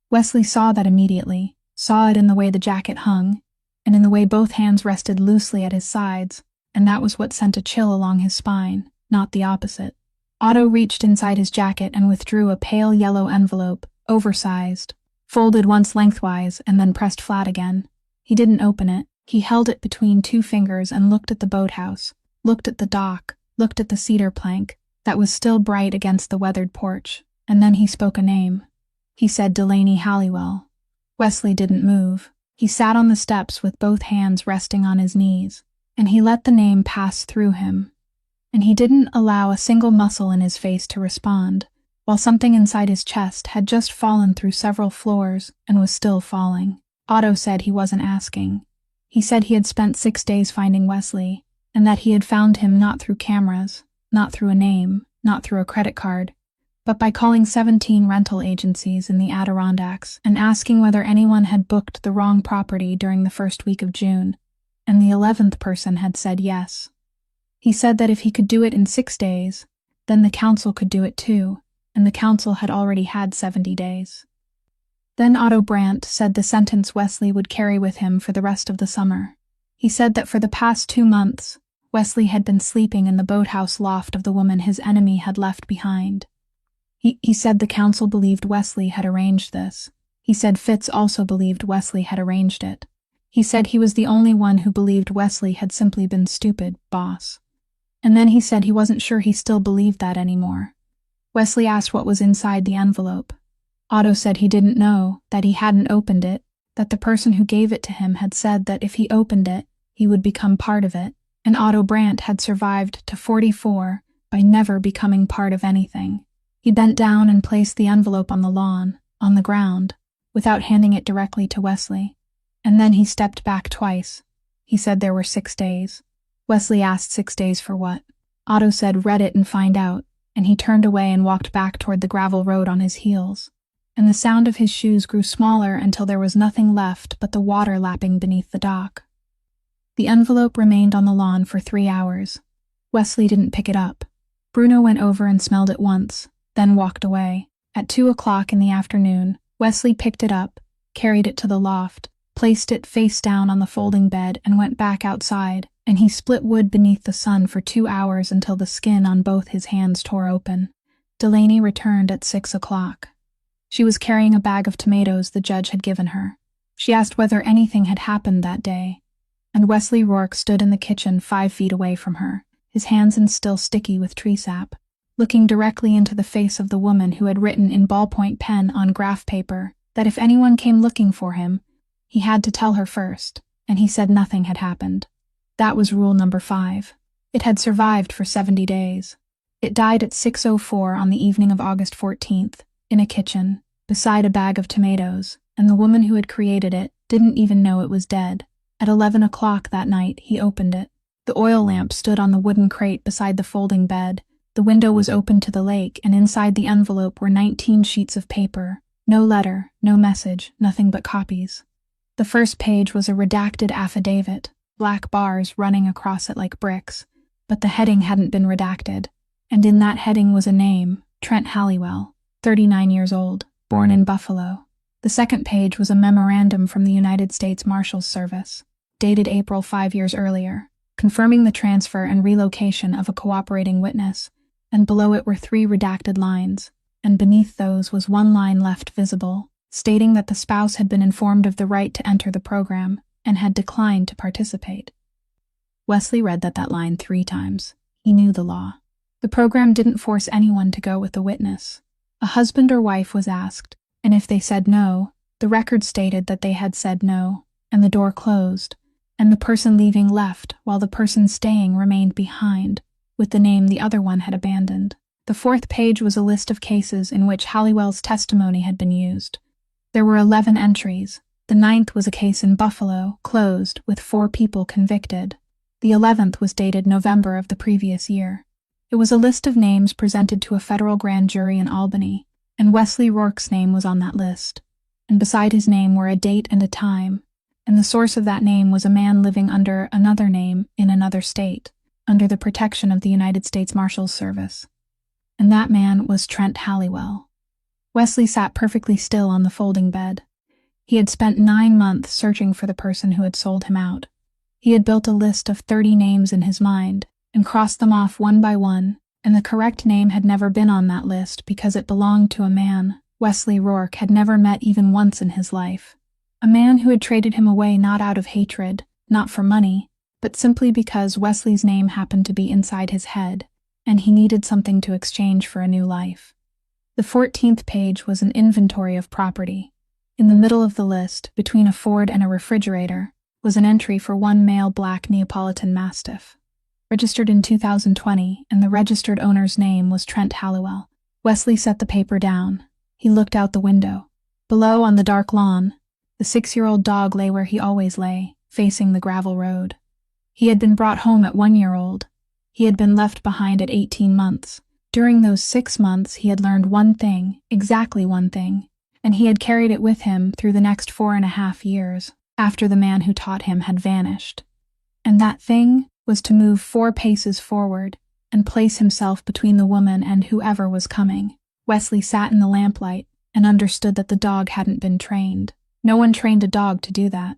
Wesley saw that immediately, saw it in the way the jacket hung, and in the way both hands rested loosely at his sides, and that was what sent a chill along his spine, not the opposite. Otto reached inside his jacket and withdrew a pale yellow envelope, oversized, folded once lengthwise and then pressed flat again. He didn't open it. He held it between 2 fingers and looked at the boathouse, looked at the dock, looked at the cedar plank that was still bright against the weathered porch, and then he spoke a name. He said Delaney Halliwell. Wesley didn't move. He sat on the steps with both hands resting on his knees, and he let the name pass through him. And he didn't allow a single muscle in his face to respond, while something inside his chest had just fallen through several floors and was still falling. Otto said he wasn't asking. He said he had spent 6 days finding Wesley, and that he had found him not through cameras, not through a name, not through a credit card, but by calling 17 rental agencies in the Adirondacks and asking whether anyone had booked the wrong property during the first week of June, and the 11th person had said yes. He said that if he could do it in 6 days, then the council could do it too, and the council had already had 70 days. Then Otto Brandt said the sentence Wesley would carry with him for the rest of the summer. He said that for the past 2 months, Wesley had been sleeping in the boathouse loft of the woman his enemy had left behind. He said the council believed Wesley had arranged this. He said Fitz also believed Wesley had arranged it. He said he was the only one who believed Wesley had simply been stupid, boss. And then he said he wasn't sure he still believed that anymore. Wesley asked what was inside the envelope. Otto said he didn't know, that he hadn't opened it, that the person who gave it to him had said that if he opened it, he would become part of it, and Otto Brandt had survived to 44 by never becoming part of anything. He bent down and placed the envelope on the lawn, on the ground, without handing it directly to Wesley. And then he stepped back twice. He said there were 6 days. Wesley asked 6 days for what? Otto said, read it and find out, and he turned away and walked back toward the gravel road on his heels. And the sound of his shoes grew smaller until there was nothing left but the water lapping beneath the dock. The envelope remained on the lawn for 3 hours. Wesley didn't pick it up. Bruno went over and smelled it once, then walked away. At 2 o'clock in the afternoon, Wesley picked it up, carried it to the loft, placed it face down on the folding bed and went back outside, and he split wood beneath the sun for 2 hours until the skin on both his hands tore open. Delaney returned at 6 o'clock. She was carrying a bag of tomatoes the judge had given her. She asked whether anything had happened that day, and Wesley Rourke stood in the kitchen 5 feet away from her, his hands still sticky with tree sap, looking directly into the face of the woman who had written in ballpoint pen on graph paper that if anyone came looking for him, he had to tell her first, and he said nothing had happened. That was rule number 5. It had survived for 70 days. It died at 6:04 on the evening of August 14th, in a kitchen, beside a bag of tomatoes, and the woman who had created it didn't even know it was dead. At 11 o'clock that night, he opened it. The oil lamp stood on the wooden crate beside the folding bed. The window was open to the lake, and inside the envelope were 19 sheets of paper. No letter, no message, nothing but copies. The first page was a redacted affidavit, black bars running across it like bricks, but the heading hadn't been redacted, and in that heading was a name, Trent Halliwell, 39 years old, born in Buffalo. The second page was a memorandum from the United States Marshal's Service, dated April 5 years earlier, confirming the transfer and relocation of a cooperating witness, and below it were 3 redacted lines, and beneath those was 1 line left visible, stating that the spouse had been informed of the right to enter the program and had declined to participate. Wesley read that line 3 times. He knew the law. The program didn't force anyone to go with the witness. A husband or wife was asked, and if they said no, the record stated that they had said no, and the door closed, and the person leaving left while the person staying remained behind, with the name the other one had abandoned. The 4th page was a list of cases in which Halliwell's testimony had been used. There were 11 entries. The 9th was a case in Buffalo, closed, with 4 people convicted. The 11th was dated November of the previous year. It was a list of names presented to a federal grand jury in Albany, and Wesley Rourke's name was on that list. And beside his name were a date and a time, and the source of that name was a man living under another name in another state, under the protection of the United States Marshal's Service. And that man was Trent Halliwell. Wesley sat perfectly still on the folding bed. He had spent 9 months searching for the person who had sold him out. He had built a list of 30 names in his mind and crossed them off one by one, and the correct name had never been on that list because it belonged to a man Wesley Rourke had never met even once in his life. A man who had traded him away not out of hatred, not for money, but simply because Wesley's name happened to be inside his head, and he needed something to exchange for a new life. The 14th page was an inventory of property. In the middle of the list, between a Ford and a refrigerator, was an entry for 1 male black Neapolitan Mastiff, registered in 2020, and the registered owner's name was Trent Halliwell. Wesley set the paper down. He looked out the window. Below, on the dark lawn, the 6-year-old dog lay where he always lay, facing the gravel road. He had been brought home at 1-year-old. He had been left behind at 18 months. During those 6 months, he had learned one thing, exactly one thing, and he had carried it with him through the next 4.5 years, after the man who taught him had vanished. And that thing was to move 4 paces forward and place himself between the woman and whoever was coming. Wesley sat in the lamplight and understood that the dog hadn't been trained. No one trained a dog to do that.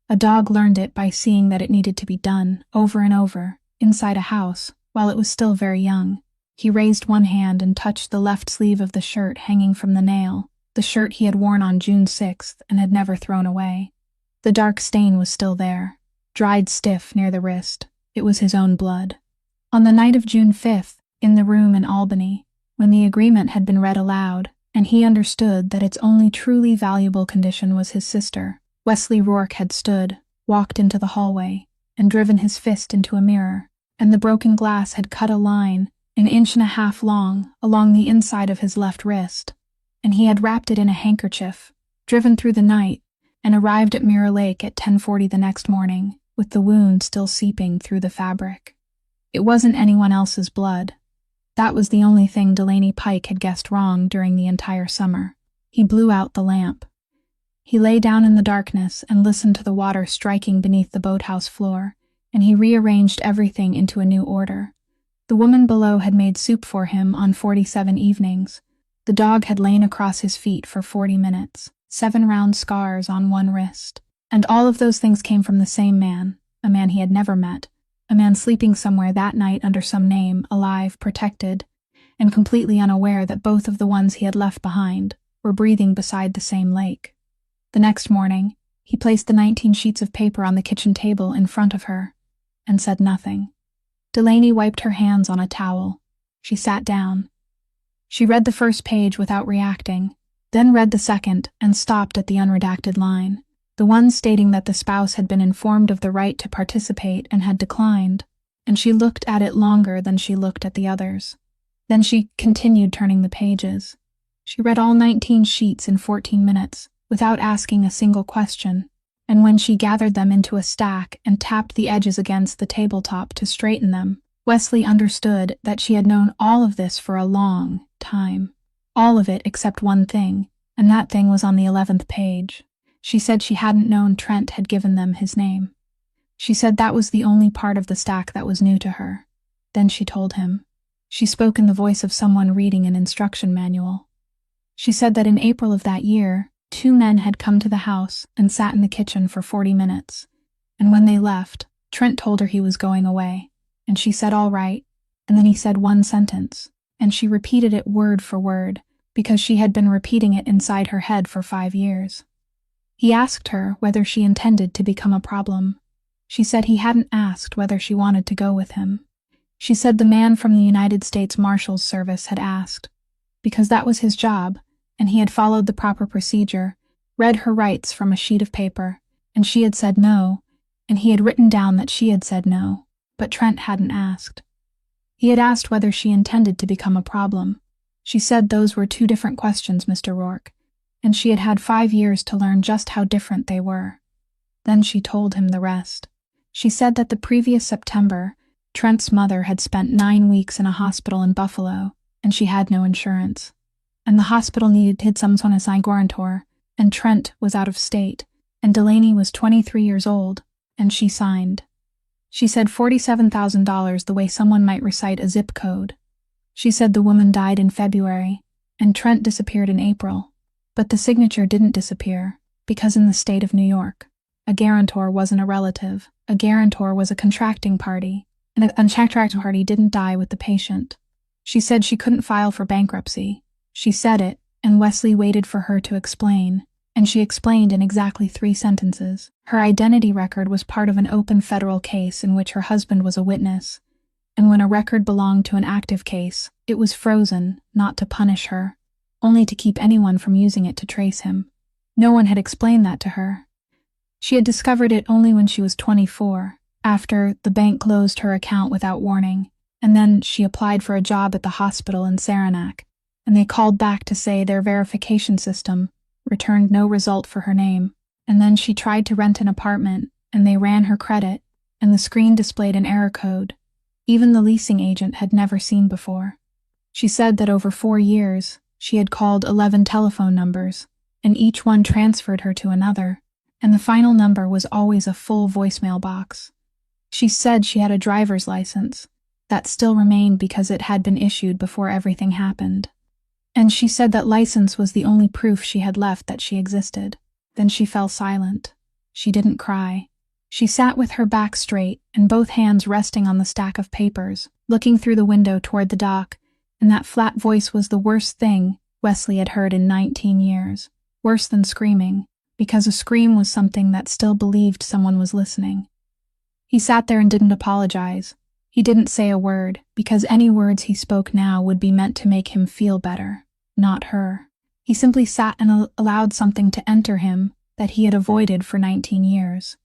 A dog learned it by seeing that it needed to be done, over and over, inside a house, while it was still very young. He raised one hand and touched the left sleeve of the shirt hanging from the nail, the shirt he had worn on June 6th and had never thrown away. The dark stain was still there, dried stiff near the wrist. It was his own blood. On the night of June 5th, in the room in Albany, when the agreement had been read aloud, and he understood that its only truly valuable condition was his sister, Wesley Rourke had stood, walked into the hallway, and driven his fist into a mirror, and the broken glass had cut a line, 1.5 inches long, along the inside of his left wrist, and he had wrapped it in a handkerchief, driven through the night, and arrived at Mirror Lake at 10:40 the next morning, with the wound still seeping through the fabric. It wasn't anyone else's blood. That was the only thing Delaney Pike had guessed wrong during the entire summer. He blew out the lamp. He lay down in the darkness and listened to the water striking beneath the boathouse floor, and he rearranged everything into a new order. The woman below had made soup for him on 47 evenings. The dog had lain across his feet for 40 minutes, 7 round scars on one wrist. And all of those things came from the same man, a man he had never met, a man sleeping somewhere that night under some name, alive, protected, and completely unaware that both of the ones he had left behind were breathing beside the same lake. The next morning, he placed the 19 sheets of paper on the kitchen table in front of her, and said nothing. Delaney wiped her hands on a towel. She sat down. She read the first page without reacting, then read the second and stopped at the unredacted line, the one stating that the spouse had been informed of the right to participate and had declined, and she looked at it longer than she looked at the others. Then she continued turning the pages. She read all 19 sheets in 14 minutes, without asking a single question, and when she gathered them into a stack and tapped the edges against the tabletop to straighten them, Wesley understood that she had known all of this for a long time. All of it except one thing, and that thing was on the 11th page. She said she hadn't known Trent had given them his name. She said that was the only part of the stack that was new to her. Then she told him. She spoke in the voice of someone reading an instruction manual. She said that in April of that year, 2 men had come to the house and sat in the kitchen for 40 minutes, and when they left, Trent told her he was going away, and she said all right, and then he said one sentence, and she repeated it word for word, because she had been repeating it inside her head for 5 years. He asked her whether she intended to become a problem. She said he hadn't asked whether she wanted to go with him. She said the man from the United States Marshal's Service had asked, because that was his job, and he had followed the proper procedure, read her rights from a sheet of paper, and she had said no, and he had written down that she had said no, but Trent hadn't asked. He had asked whether she intended to become a problem. She said those were 2 different questions, Mr. Rourke, and she had had 5 years to learn just how different they were. Then she told him the rest. She said that the previous September, Trent's mother had spent 9 weeks in a hospital in Buffalo, and she had no insurance. And the hospital needed some sort of guarantor, and Trent was out of state, and Delaney was 23 years old, and she signed. She said $47,000 the way someone might recite a zip code. She said the woman died in February, and Trent disappeared in April. But the signature didn't disappear, because in the state of New York, a guarantor wasn't a relative. A guarantor was a contracting party, and a contracting party didn't die with the patient. She said she couldn't file for bankruptcy. She said it, and Wesley waited for her to explain, and she explained in exactly 3 sentences. Her identity record was part of an open federal case in which her husband was a witness, and when a record belonged to an active case, it was frozen, not to punish her, only to keep anyone from using it to trace him. No one had explained that to her. She had discovered it only when she was 24, after the bank closed her account without warning, and then she applied for a job at the hospital in Saranac, and they called back to say their verification system returned no result for her name, and then she tried to rent an apartment, and they ran her credit, and the screen displayed an error code, even the leasing agent had never seen before. She said that over 4 years, she had called 11 telephone numbers, and each one transferred her to another, and the final number was always a full voicemail box. She said she had a driver's license that still remained because it had been issued before everything happened. And she said that license was the only proof she had left that she existed. Then she fell silent. She didn't cry. She sat with her back straight and both hands resting on the stack of papers, looking through the window toward the dock, and that flat voice was the worst thing Wesley had heard in 19 years. Worse than screaming, because a scream was something that still believed someone was listening. He sat there and didn't apologize. He didn't say a word, because any words he spoke now would be meant to make him feel better, not her. He simply sat and allowed something to enter him that he had avoided for 19 years.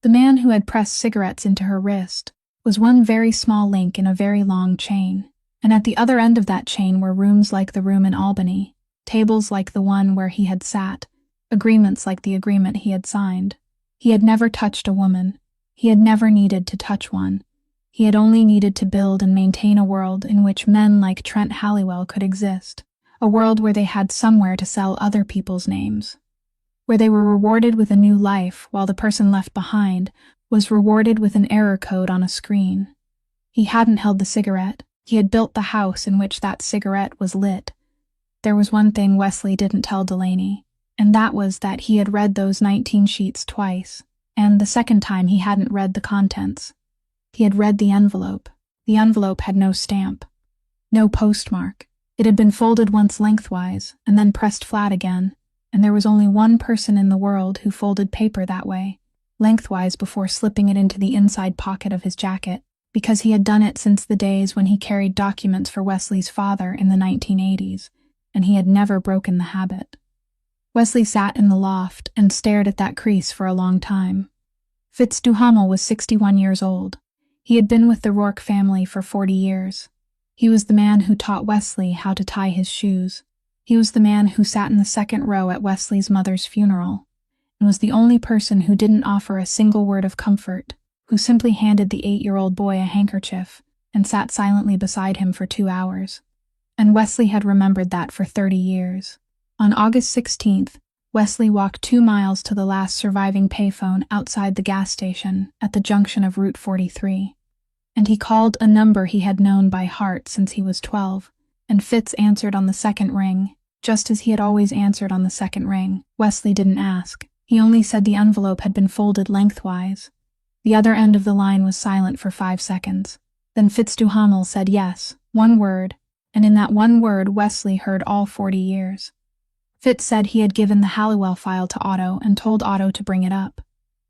The man who had pressed cigarettes into her wrist was one very small link in a very long chain, and at the other end of that chain were rooms like the room in Albany, tables like the one where he had sat, agreements like the agreement he had signed. He had never touched a woman. He had never needed to touch one. He had only needed to build and maintain a world in which men like Trent Halliwell could exist, a world where they had somewhere to sell other people's names, where they were rewarded with a new life while the person left behind was rewarded with an error code on a screen. He hadn't held the cigarette. He had built the house in which that cigarette was lit. There was one thing Wesley didn't tell Delaney, and that was that he had read those 19 sheets twice, and the second time he hadn't read the contents. He had read the envelope. The envelope had no stamp, no postmark. It had been folded once lengthwise and then pressed flat again, and there was only one person in the world who folded paper that way, lengthwise before slipping it into the inside pocket of his jacket, because he had done it since the days when he carried documents for Wesley's father in the 1980s, and he had never broken the habit. Wesley sat in the loft and stared at that crease for a long time. Fitz Duhamel was 61 years old. He had been with the Rourke family for 40 years. He was the man who taught Wesley how to tie his shoes. He was the man who sat in the second row at Wesley's mother's funeral, and was the only person who didn't offer a single word of comfort, who simply handed the 8-year-old boy a handkerchief and sat silently beside him for 2 hours. And Wesley had remembered that for 30 years. On August 16th, Wesley walked 2 miles to the last surviving payphone outside the gas station at the junction of Route 43. And he called a number he had known by heart since he was 12, and Fitz answered on the second ring, just as he had always answered on the second ring. Wesley didn't ask. He only said the envelope had been folded lengthwise. The other end of the line was silent for 5 seconds. Then Fitz Duhamel said yes, one word, and in that one word Wesley heard all 40 years. Fitz said he had given the Halliwell file to Otto and told Otto to bring it up.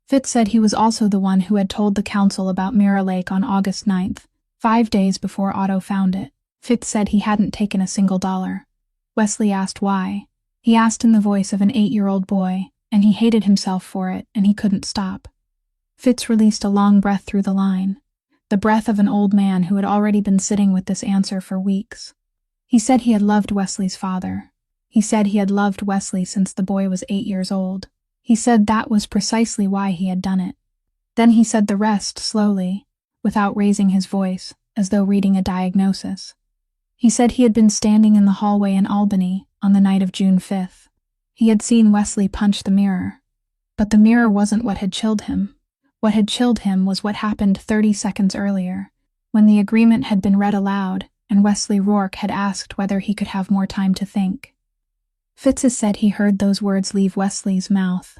Fitz said he was also the one who had told the council about Mirror Lake on August 9th, 5 days before Otto found it. Fitz said he hadn't taken a single dollar. Wesley asked why. He asked in the voice of an 8-year-old boy, and he hated himself for it, and he couldn't stop. Fitz released a long breath through the line, the breath of an old man who had already been sitting with this answer for weeks. He said he had loved Wesley's father. He said he had loved Wesley since the boy was 8 years old. He said that was precisely why he had done it. Then he said the rest slowly, without raising his voice, as though reading a diagnosis. He said he had been standing in the hallway in Albany on the night of June 5th. He had seen Wesley punch the mirror. But the mirror wasn't what had chilled him. What had chilled him was what happened 30 seconds earlier, when the agreement had been read aloud and Wesley Rourke had asked whether he could have more time to think. Fitz said he heard those words leave Wesley's mouth,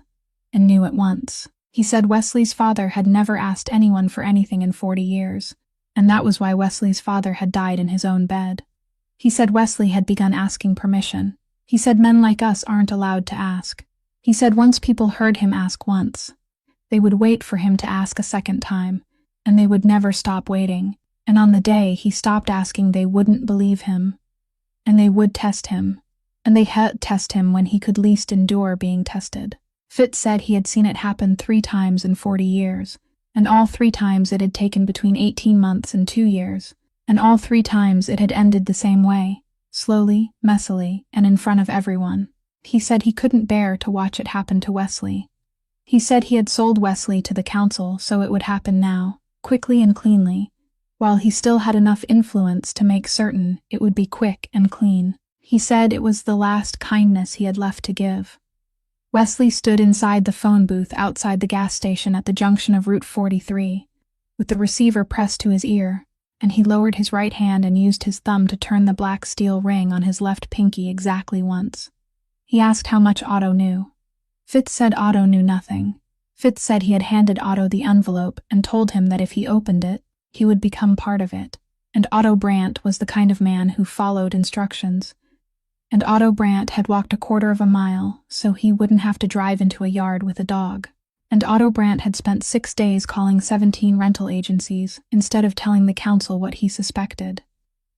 and knew at once. He said Wesley's father had never asked anyone for anything in 40 years, and that was why Wesley's father had died in his own bed. He said Wesley had begun asking permission. He said men like us aren't allowed to ask. He said once people heard him ask once, they would wait for him to ask a second time, and they would never stop waiting, and on the day he stopped asking they wouldn't believe him, and they would test him. And they had test him when he could least endure being tested. Fitz said he had seen it happen 3 times in 40 years, and all 3 times it had taken between 18 months and 2 years, and all 3 times it had ended the same way, slowly, messily, and in front of everyone. He said he couldn't bear to watch it happen to Wesley. He said he had sold Wesley to the council so it would happen now, quickly and cleanly, while he still had enough influence to make certain it would be quick and clean. He said it was the last kindness he had left to give. Wesley stood inside the phone booth outside the gas station at the junction of Route 43, with the receiver pressed to his ear, and he lowered his right hand and used his thumb to turn the black steel ring on his left pinky exactly once. He asked how much Otto knew. Fitz said Otto knew nothing. Fitz said he had handed Otto the envelope and told him that if he opened it, he would become part of it, and Otto Brandt was the kind of man who followed instructions. And Otto Brandt had walked 1/4 mile so he wouldn't have to drive into a yard with a dog. And Otto Brandt had spent 6 days calling 17 rental agencies instead of telling the council what he suspected.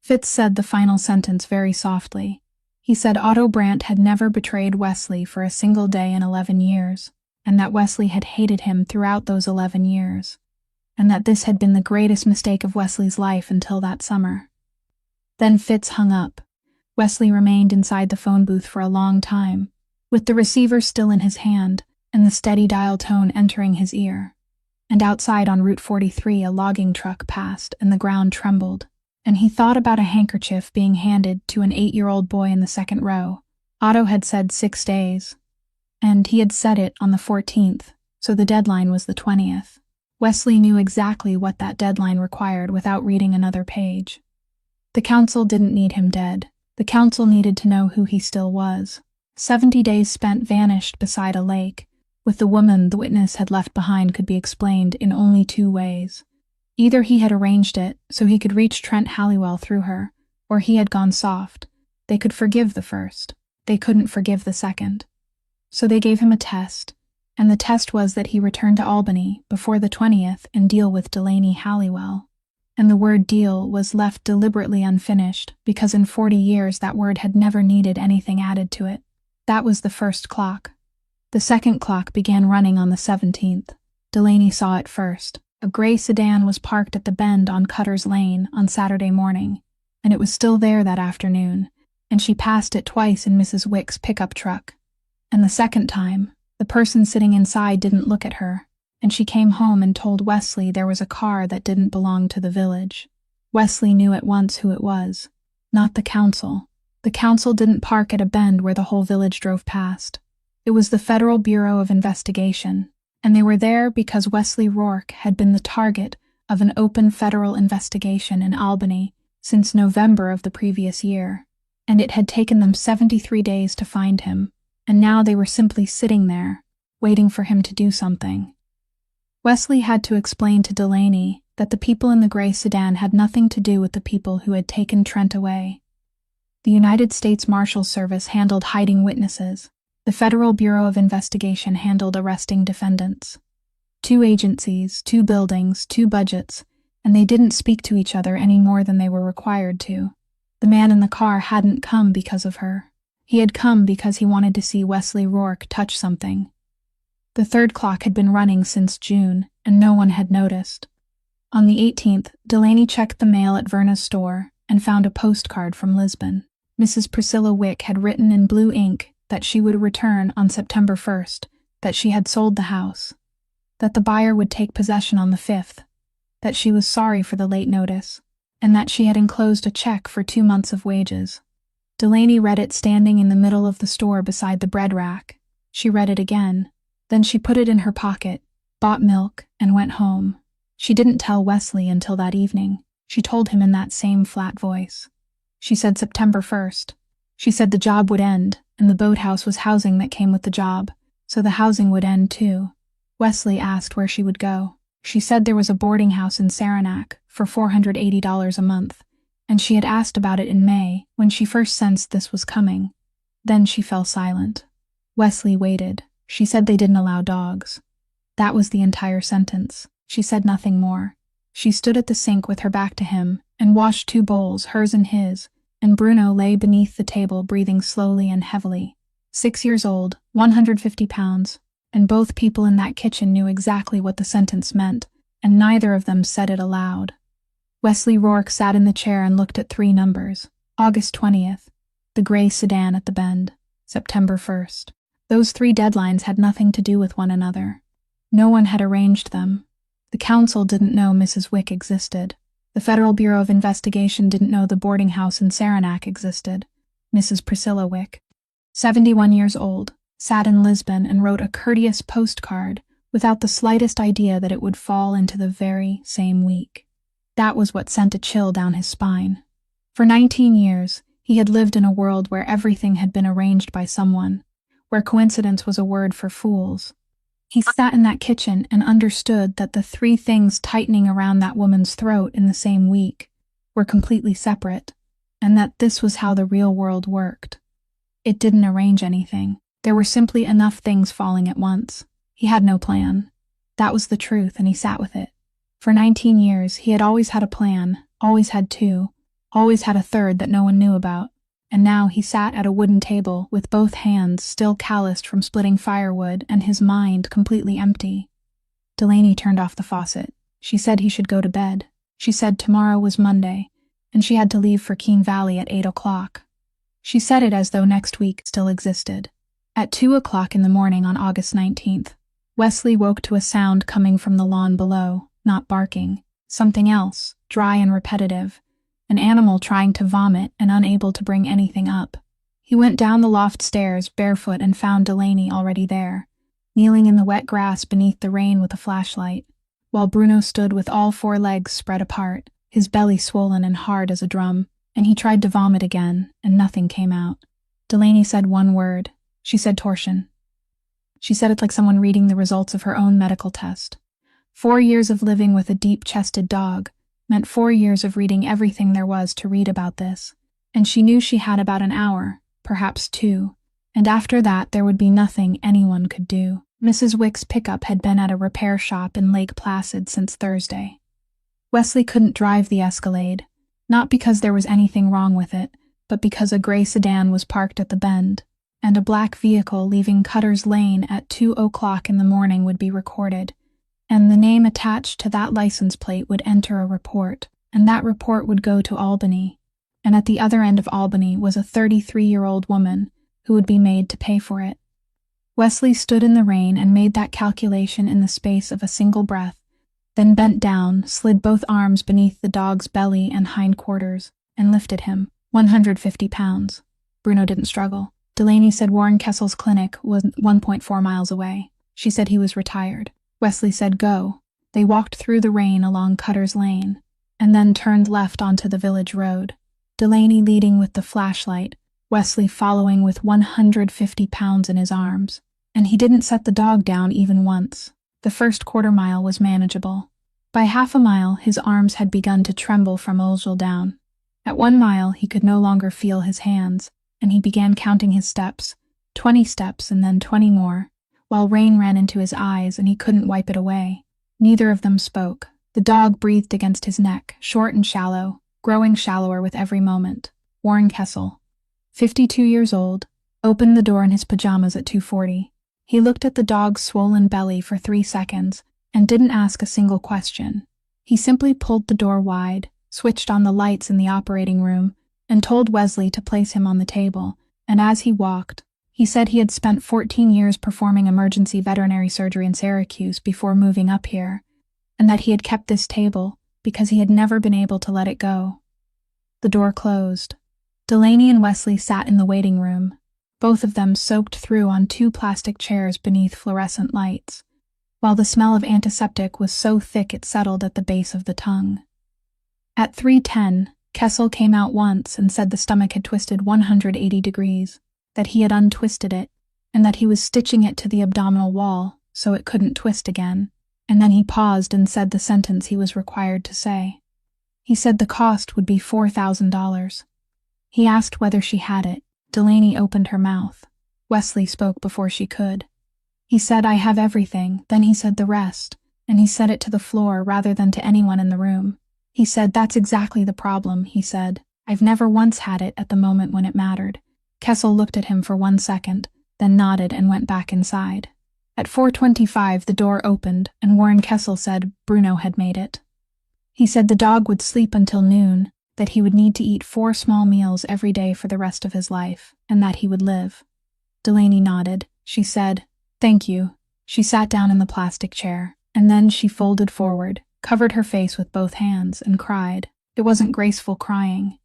Fitz said the final sentence very softly. He said Otto Brandt had never betrayed Wesley for a single day in 11 years, and that Wesley had hated him throughout those 11 years, and that this had been the greatest mistake of Wesley's life until that summer. Then Fitz hung up. Wesley remained inside the phone booth for a long time, with the receiver still in his hand and the steady dial tone entering his ear. And outside on Route 43 a logging truck passed and the ground trembled, and he thought about a handkerchief being handed to an 8-year-old boy in the second row. Otto had said 6 days, and he had said it on the 14th, so the deadline was the 20th. Wesley knew exactly what that deadline required without reading another page. The council didn't need him dead. The council needed to know who he still was. 70 days spent vanished beside a lake, with the woman the witness had left behind could be explained in only 2 ways. Either he had arranged it so he could reach Trent Halliwell through her, or he had gone soft. They could forgive the first. They couldn't forgive the second. So they gave him a test, and the test was that he return to Albany before the 20th and deal with Delaney Halliwell. And the word deal was left deliberately unfinished because in 40 years that word had never needed anything added to it. That was the first clock. The second clock began running on the 17th. Delaney saw it first. A gray sedan was parked at the bend on Cutter's Lane on Saturday morning, and it was still there that afternoon, and she passed it twice in Mrs. Wick's pickup truck. And the second time, the person sitting inside didn't look at her, and she came home and told Wesley there was a car that didn't belong to the village. Wesley knew at once who it was. Not the council. The council didn't park at a bend where the whole village drove past. It was the Federal Bureau of Investigation, and they were there because Wesley Rourke had been the target of an open federal investigation in Albany since November of the previous year, and it had taken them 73 days to find him, and now they were simply sitting there, waiting for him to do something. Wesley had to explain to Delaney that the people in the gray sedan had nothing to do with the people who had taken Trent away. The United States Marshal Service handled hiding witnesses. The Federal Bureau of Investigation handled arresting defendants. 2 agencies, 2 buildings, 2 budgets, and they didn't speak to each other any more than they were required to. The man in the car hadn't come because of her. He had come because he wanted to see Wesley Rourke touch something. The third clock had been running since June, and no one had noticed. On the 18th, Delaney checked the mail at Verna's store and found a postcard from Lisbon. Mrs. Priscilla Wick had written in blue ink that she would return on September 1st, that she had sold the house, that the buyer would take possession on the 5th, that she was sorry for the late notice, and that she had enclosed a check for 2 months of wages. Delaney read it standing in the middle of the store beside the bread rack. She read it again. Then she put it in her pocket, bought milk, and went home. She didn't tell Wesley until that evening. She told him in that same flat voice. She said September 1st. She said the job would end, and the boathouse was housing that came with the job, so the housing would end too. Wesley asked where she would go. She said there was a boarding house in Saranac for $480 a month, and she had asked about it in May when she first sensed this was coming. Then she fell silent. Wesley waited. She said they didn't allow dogs. That was the entire sentence. She said nothing more. She stood at the sink with her back to him and washed 2 bowls, hers and his, and Bruno lay beneath the table breathing slowly and heavily. 6 years old, 150 pounds, and both people in that kitchen knew exactly what the sentence meant, and neither of them said it aloud. Wesley Rourke sat in the chair and looked at 3 numbers. August 20th, the gray sedan at the bend. September 1st. Those 3 deadlines had nothing to do with one another. No one had arranged them. The council didn't know Mrs. Wick existed. The Federal Bureau of Investigation didn't know the boarding house in Saranac existed. Mrs. Priscilla Wick, 71 years old, sat in Lisbon and wrote a courteous postcard without the slightest idea that it would fall into the very same week. That was what sent a chill down his spine. For 19 years, he had lived in a world where everything had been arranged by someone, where coincidence was a word for fools. He sat in that kitchen and understood that the 3 things tightening around that woman's throat in the same week were completely separate, and that this was how the real world worked. It didn't arrange anything. There were simply enough things falling at once. He had no plan. That was the truth, and he sat with it. For 19 years, he had always had a plan, always had 2, always had a third that no one knew about. And now he sat at a wooden table with both hands still calloused from splitting firewood and his mind completely empty. Delaney turned off the faucet. She said he should go to bed. She said tomorrow was Monday, and she had to leave for Keene Valley at 8 o'clock. She said it as though next week still existed. At 2 o'clock in the morning on August 19th, Wesley woke to a sound coming from the lawn below, not barking. Something else, dry and repetitive. An animal trying to vomit and unable to bring anything up. He went down the loft stairs barefoot and found Delaney already there, kneeling in the wet grass beneath the rain with a flashlight, while Bruno stood with all four legs spread apart, his belly swollen and hard as a drum, and he tried to vomit again, and nothing came out. Delaney said one word. She said torsion. She said it like someone reading the results of her own medical test. 4 years of living with a deep-chested dog meant 4 years of reading everything there was to read about this, and she knew she had about an hour, perhaps 2, and after that there would be nothing anyone could do. Mrs. Wick's pickup had been at a repair shop in Lake Placid since Thursday. Wesley couldn't drive the Escalade, not because there was anything wrong with it, but because a gray sedan was parked at the bend, and a black vehicle leaving Cutter's Lane at 2 o'clock in the morning would be recorded, and the name attached to that license plate would enter a report, and that report would go to Albany, and at the other end of Albany was a 33-year-old woman who would be made to pay for it. Wesley stood in the rain and made that calculation in the space of a single breath, then bent down, slid both arms beneath the dog's belly and hindquarters, and lifted him. 150 pounds. Bruno didn't struggle. Delaney said Warren Kessel's clinic was 1.4 miles away. She said he was retired. Wesley said go. They walked through the rain along Cutter's Lane, and then turned left onto the village road. Delaney leading with the flashlight, Wesley following with 150 pounds in his arms. And he didn't set the dog down even once. The first quarter mile was manageable. By half a mile, his arms had begun to tremble from Olgel down. At 1 mile, he could no longer feel his hands, and he began counting his steps, 20 steps and then 20 more, while rain ran into his eyes and he couldn't wipe it away. Neither of them spoke. The dog breathed against his neck, short and shallow, growing shallower with every moment. Warren Kessel, 52 years old, opened the door in his pajamas at 2:40. He looked at the dog's swollen belly for 3 seconds and didn't ask a single question. He simply pulled the door wide, switched on the lights in the operating room, and told Wesley to place him on the table, and as he walked, he said he had spent 14 years performing emergency veterinary surgery in Syracuse before moving up here, and that he had kept this table because he had never been able to let it go. The door closed. Delaney and Wesley sat in the waiting room, both of them soaked through on 2 plastic chairs beneath fluorescent lights, while the smell of antiseptic was so thick it settled at the base of the tongue. At 3:10, Kessel came out once and said the stomach had twisted 180 degrees, that he had untwisted it, and that he was stitching it to the abdominal wall so it couldn't twist again, and then he paused and said the sentence he was required to say. He said the cost would be $4,000. He asked whether she had it. Delaney opened her mouth. Wesley spoke before she could. He said, I have everything. Then he said the rest, and he said it to the floor rather than to anyone in the room. He said, that's exactly the problem, he said. I've never once had it at the moment when it mattered. Kessel looked at him for 1 second, then nodded and went back inside. At 4:25 the door opened, and Warren Kessel said Bruno had made it. He said the dog would sleep until noon, that he would need to eat 4 small meals every day for the rest of his life, and that he would live. Delaney nodded. She said, thank you. She sat down in the plastic chair, and then she folded forward, covered her face with both hands, and cried. It wasn't graceful crying.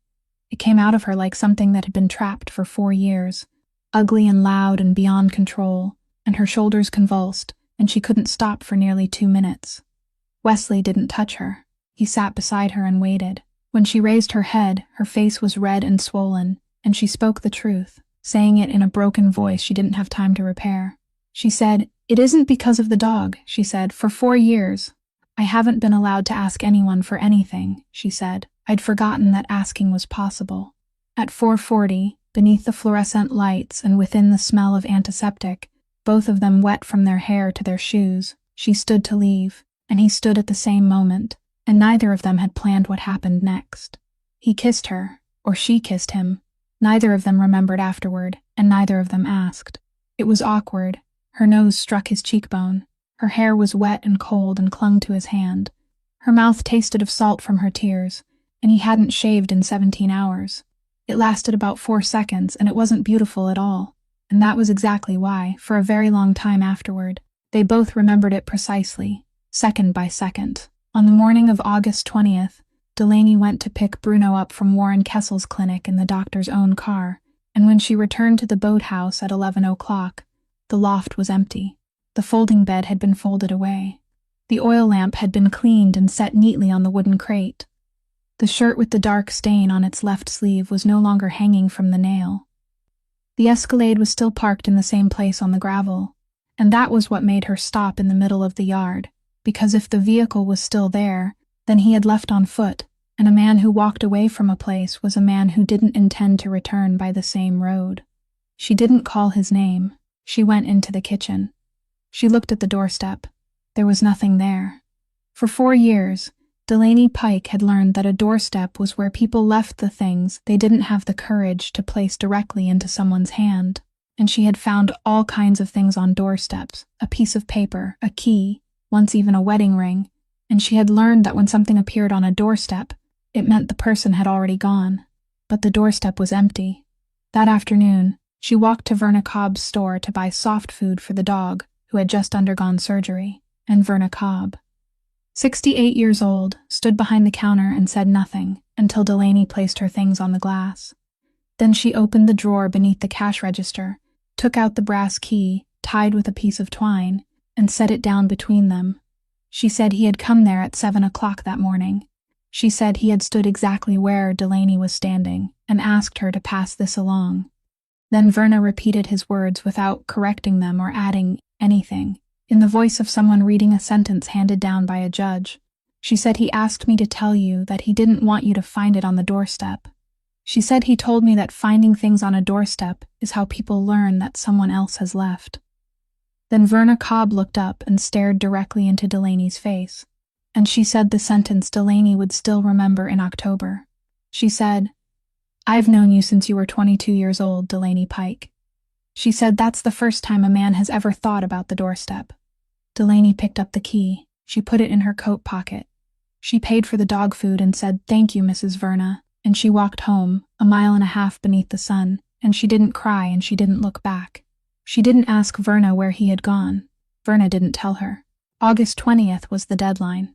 It came out of her like something that had been trapped for 4 years, ugly and loud and beyond control, and her shoulders convulsed, and she couldn't stop for nearly 2 minutes. Wesley didn't touch her. He sat beside her and waited. When she raised her head, her face was red and swollen, and she spoke the truth, saying it in a broken voice she didn't have time to repair. She said, it isn't because of the dog, she said, for 4 years. I haven't been allowed to ask anyone for anything, she said. I'd forgotten that asking was possible. At 4:40, beneath the fluorescent lights and within the smell of antiseptic, both of them wet from their hair to their shoes, she stood to leave, and he stood at the same moment, and neither of them had planned what happened next. He kissed her, or she kissed him. Neither of them remembered afterward, and neither of them asked. It was awkward. Her nose struck his cheekbone. Her hair was wet and cold and clung to his hand. Her mouth tasted of salt from her tears, and he hadn't shaved in 17 hours. It lasted about 4 seconds, and it wasn't beautiful at all. And that was exactly why, for a very long time afterward, they both remembered it precisely, second by second. On the morning of August 20th, Delaney went to pick Bruno up from Warren Kessel's clinic in the doctor's own car, and when she returned to the boathouse at 11 o'clock, the loft was empty. The folding bed had been folded away. The oil lamp had been cleaned and set neatly on the wooden crate. The shirt with the dark stain on its left sleeve was no longer hanging from the nail. The Escalade was still parked in the same place on the gravel, and that was what made her stop in the middle of the yard, because if the vehicle was still there, then he had left on foot, and a man who walked away from a place was a man who didn't intend to return by the same road. She didn't call his name. She went into the kitchen. She looked at the doorstep. There was nothing there. For 4 years, Delaney Pike had learned that a doorstep was where people left the things they didn't have the courage to place directly into someone's hand. And she had found all kinds of things on doorsteps, a piece of paper, a key, once even a wedding ring, and she had learned that when something appeared on a doorstep, it meant the person had already gone. But the doorstep was empty. That afternoon, she walked to Verna Cobb's store to buy soft food for the dog, who had just undergone surgery, and Verna Cobb, 68 years old, stood behind the counter and said nothing until Delaney placed her things on the glass. Then she opened the drawer beneath the cash register, took out the brass key, tied with a piece of twine, and set it down between them. She said he had come there at 7 o'clock that morning. She said he had stood exactly where Delaney was standing and asked her to pass this along. Then Verna repeated his words without correcting them or adding anything, in the voice of someone reading a sentence handed down by a judge. She said he asked me to tell you that he didn't want you to find it on the doorstep. She said he told me that finding things on a doorstep is how people learn that someone else has left. Then Verna Cobb looked up and stared directly into Delaney's face, and she said the sentence Delaney would still remember in October. She said, "I've known you since you were 22 years old, Delaney Pike." She said that's the first time a man has ever thought about the doorstep. Delaney picked up the key. She put it in her coat pocket. She paid for the dog food and said, "Thank you, Mrs. Verna," and she walked home, 1.5 miles beneath the sun, and she didn't cry and she didn't look back. She didn't ask Verna where he had gone. Verna didn't tell her. August 20th was the deadline.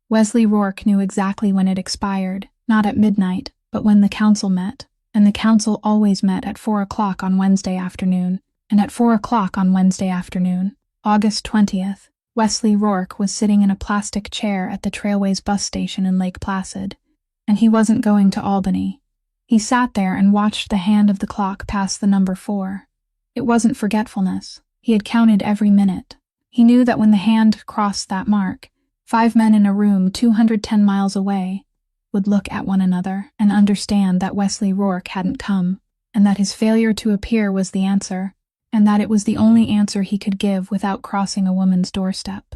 Wesley Rourke knew exactly when it expired, not at midnight, but when the council met, and the council always met at 4 o'clock on Wednesday afternoon, and at 4 o'clock on Wednesday afternoon, August 20th, Wesley Rourke was sitting in a plastic chair at the Trailways bus station in Lake Placid, and he wasn't going to Albany. He sat there and watched the hand of the clock pass the number 4. It wasn't forgetfulness. He had counted every minute. He knew that when the hand crossed that mark, 5 men in a room 210 miles away would look at one another and understand that Wesley Rourke hadn't come, and that his failure to appear was the answer, and that it was the only answer he could give without crossing a woman's doorstep.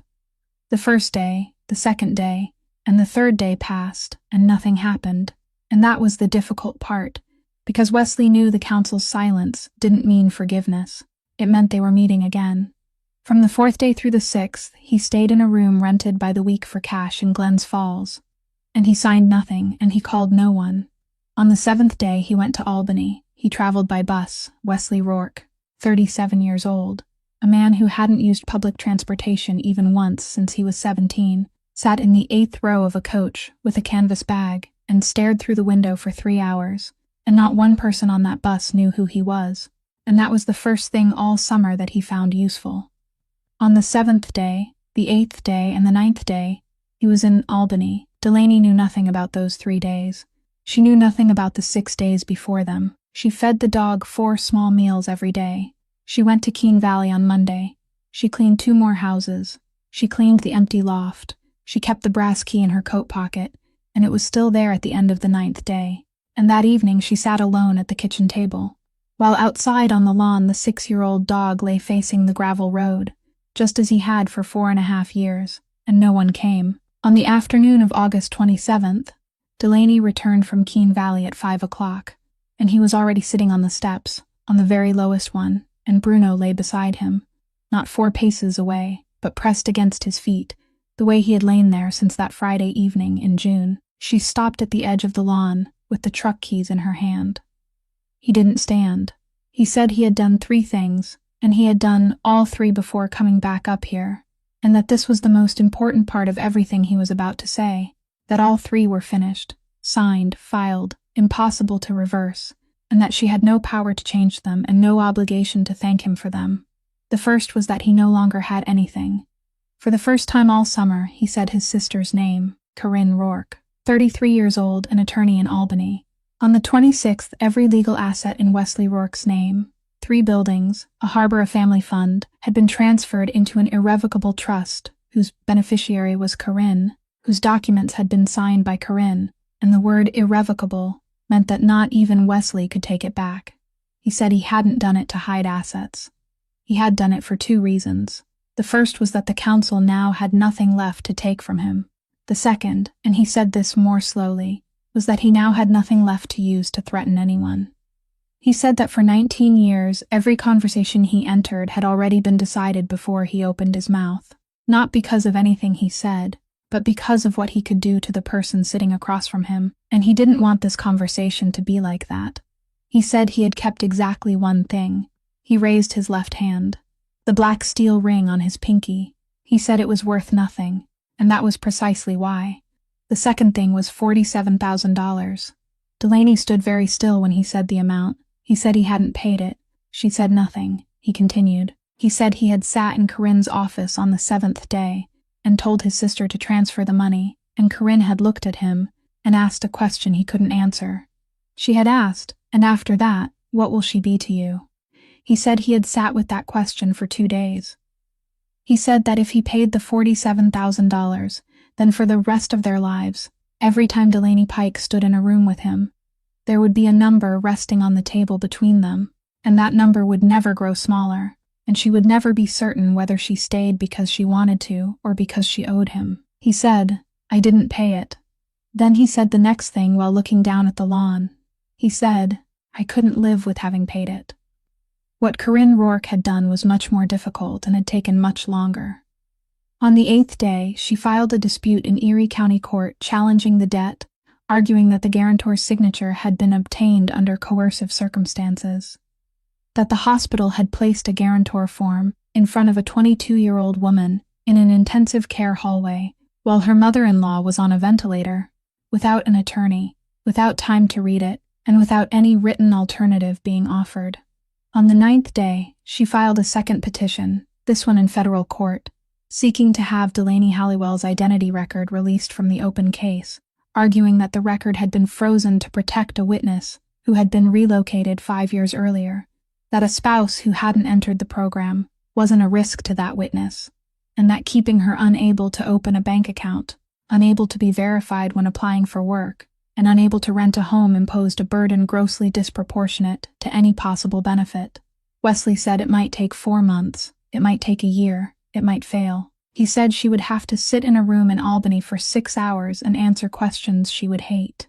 The first day, the second day, and the third day passed, and nothing happened, and that was the difficult part, because Wesley knew the council's silence didn't mean forgiveness. It meant they were meeting again. From the 4th day through the 6th, he stayed in a room rented by the week for cash in Glens Falls. And he signed nothing, and he called no one. On the 7th day, he went to Albany. He traveled by bus. Wesley Rourke, 37 years old, a man who hadn't used public transportation even once since he was 17, sat in the 8th row of a coach with a canvas bag and stared through the window for 3 hours, and not one person on that bus knew who he was, and that was the first thing all summer that he found useful. On the 7th day, the 8th day, and the 9th day, he was in Albany. Delaney knew nothing about those 3 days. She knew nothing about the 6 days before them. She fed the dog 4 small meals every day. She went to Keene Valley on Monday. She cleaned 2 more houses. She cleaned the empty loft. She kept the brass key in her coat pocket, and it was still there at the end of the 9th day. And that evening she sat alone at the kitchen table, while outside on the lawn the 6-year-old dog lay facing the gravel road, just as he had for 4.5 years, and no one came. On the afternoon of August 27th, Delaney returned from Keene Valley at 5 o'clock, and he was already sitting on the steps, on the very lowest one, and Bruno lay beside him, not 4 paces away, but pressed against his feet, the way he had lain there since that Friday evening in June. She stopped at the edge of the lawn, with the truck keys in her hand. He didn't stand. He said he had done 3 things, and he had done all 3 before coming back up here, and that this was the most important part of everything he was about to say, that all 3 were finished, signed, filed, impossible to reverse, and that she had no power to change them and no obligation to thank him for them. The first was that he no longer had anything. For the first time all summer, he said his sister's name, Corinne Rourke, 33 years old, an attorney in Albany. On the 26th, every legal asset in Wesley Rourke's name, 3 buildings, a harbor, a family fund, had been transferred into an irrevocable trust, whose beneficiary was Corinne, whose documents had been signed by Corinne, and the word irrevocable meant that not even Wesley could take it back. He said he hadn't done it to hide assets. He had done it for 2 reasons. The first was that the council now had nothing left to take from him. The second, and he said this more slowly, was that he now had nothing left to use to threaten anyone. He said that for 19 years, every conversation he entered had already been decided before he opened his mouth, not because of anything he said, but because of what he could do to the person sitting across from him, and he didn't want this conversation to be like that. He said he had kept exactly one thing. He raised his left hand. The black steel ring on his pinky. He said it was worth nothing, and that was precisely why. The second thing was $47,000. Delaney stood very still when he said the amount. He said he hadn't paid it. She said nothing. He continued. He said he had sat in Corinne's office on the 7th day and told his sister to transfer the money, and Corinne had looked at him and asked a question he couldn't answer. She had asked, and after that, what will she be to you? He said he had sat with that question for 2 days. He said that if he paid the $47,000, then for the rest of their lives, every time Delaney Pike stood in a room with him, there would be a number resting on the table between them, and that number would never grow smaller, and she would never be certain whether she stayed because she wanted to or because she owed him. He said, "I didn't pay it." Then he said the next thing while looking down at the lawn. He said, "I couldn't live with having paid it." What Corinne Rourke had done was much more difficult and had taken much longer. On the 8th day, she filed a dispute in Erie County Court challenging the debt, arguing that the guarantor's signature had been obtained under coercive circumstances, that the hospital had placed a guarantor form in front of a 22-year-old woman in an intensive care hallway while her mother-in-law was on a ventilator, without an attorney, without time to read it, and without any written alternative being offered. On the 9th day, she filed a second petition, this one in federal court, seeking to have Delaney Halliwell's identity record released from the open case, arguing that the record had been frozen to protect a witness who had been relocated 5 years earlier, that a spouse who hadn't entered the program wasn't a risk to that witness, and that keeping her unable to open a bank account, unable to be verified when applying for work, and unable to rent a home imposed a burden grossly disproportionate to any possible benefit. Wesley said it might take 4 months, it might take a year, it might fail. He said she would have to sit in a room in Albany for 6 hours and answer questions she would hate.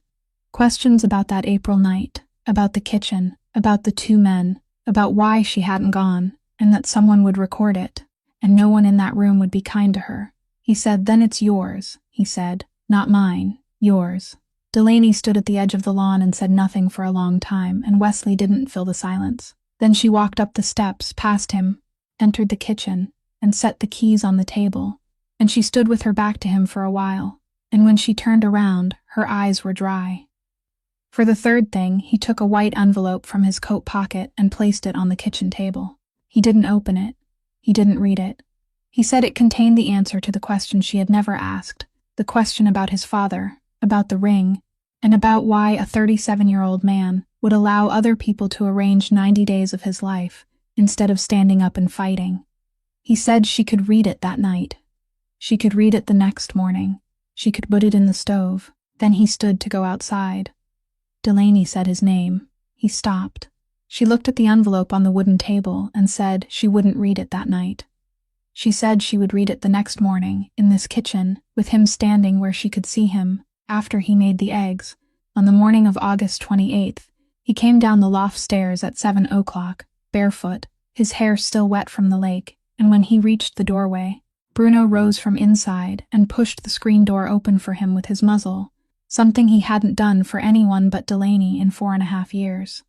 Questions about that April night, about the kitchen, about the 2 men, about why she hadn't gone, and that someone would record it, and no one in that room would be kind to her. He said, "Then it's yours," he said, "not mine, yours." Delaney stood at the edge of the lawn and said nothing for a long time, and Wesley didn't fill the silence. Then she walked up the steps, past him, entered the kitchen, and set the keys on the table, and she stood with her back to him for a while, and when she turned around, her eyes were dry. For the third thing, he took a white envelope from his coat pocket and placed it on the kitchen table. He didn't open it. He didn't read it. He said it contained the answer to the question she had never asked, the question about his father, about the ring, and about why a 37-year-old man would allow other people to arrange 90 days of his life instead of standing up and fighting. He said she could read it that night. She could read it the next morning. She could put it in the stove. Then he stood to go outside. Delaney said his name. He stopped. She looked at the envelope on the wooden table and said she wouldn't read it that night. She said she would read it the next morning, in this kitchen, with him standing where she could see him, after he made the eggs. On the morning of August 28th, he came down the loft stairs at 7 o'clock, barefoot, his hair still wet from the lake, and when he reached the doorway, Bruno rose from inside and pushed the screen door open for him with his muzzle, something he hadn't done for anyone but Delaney in 4.5 years.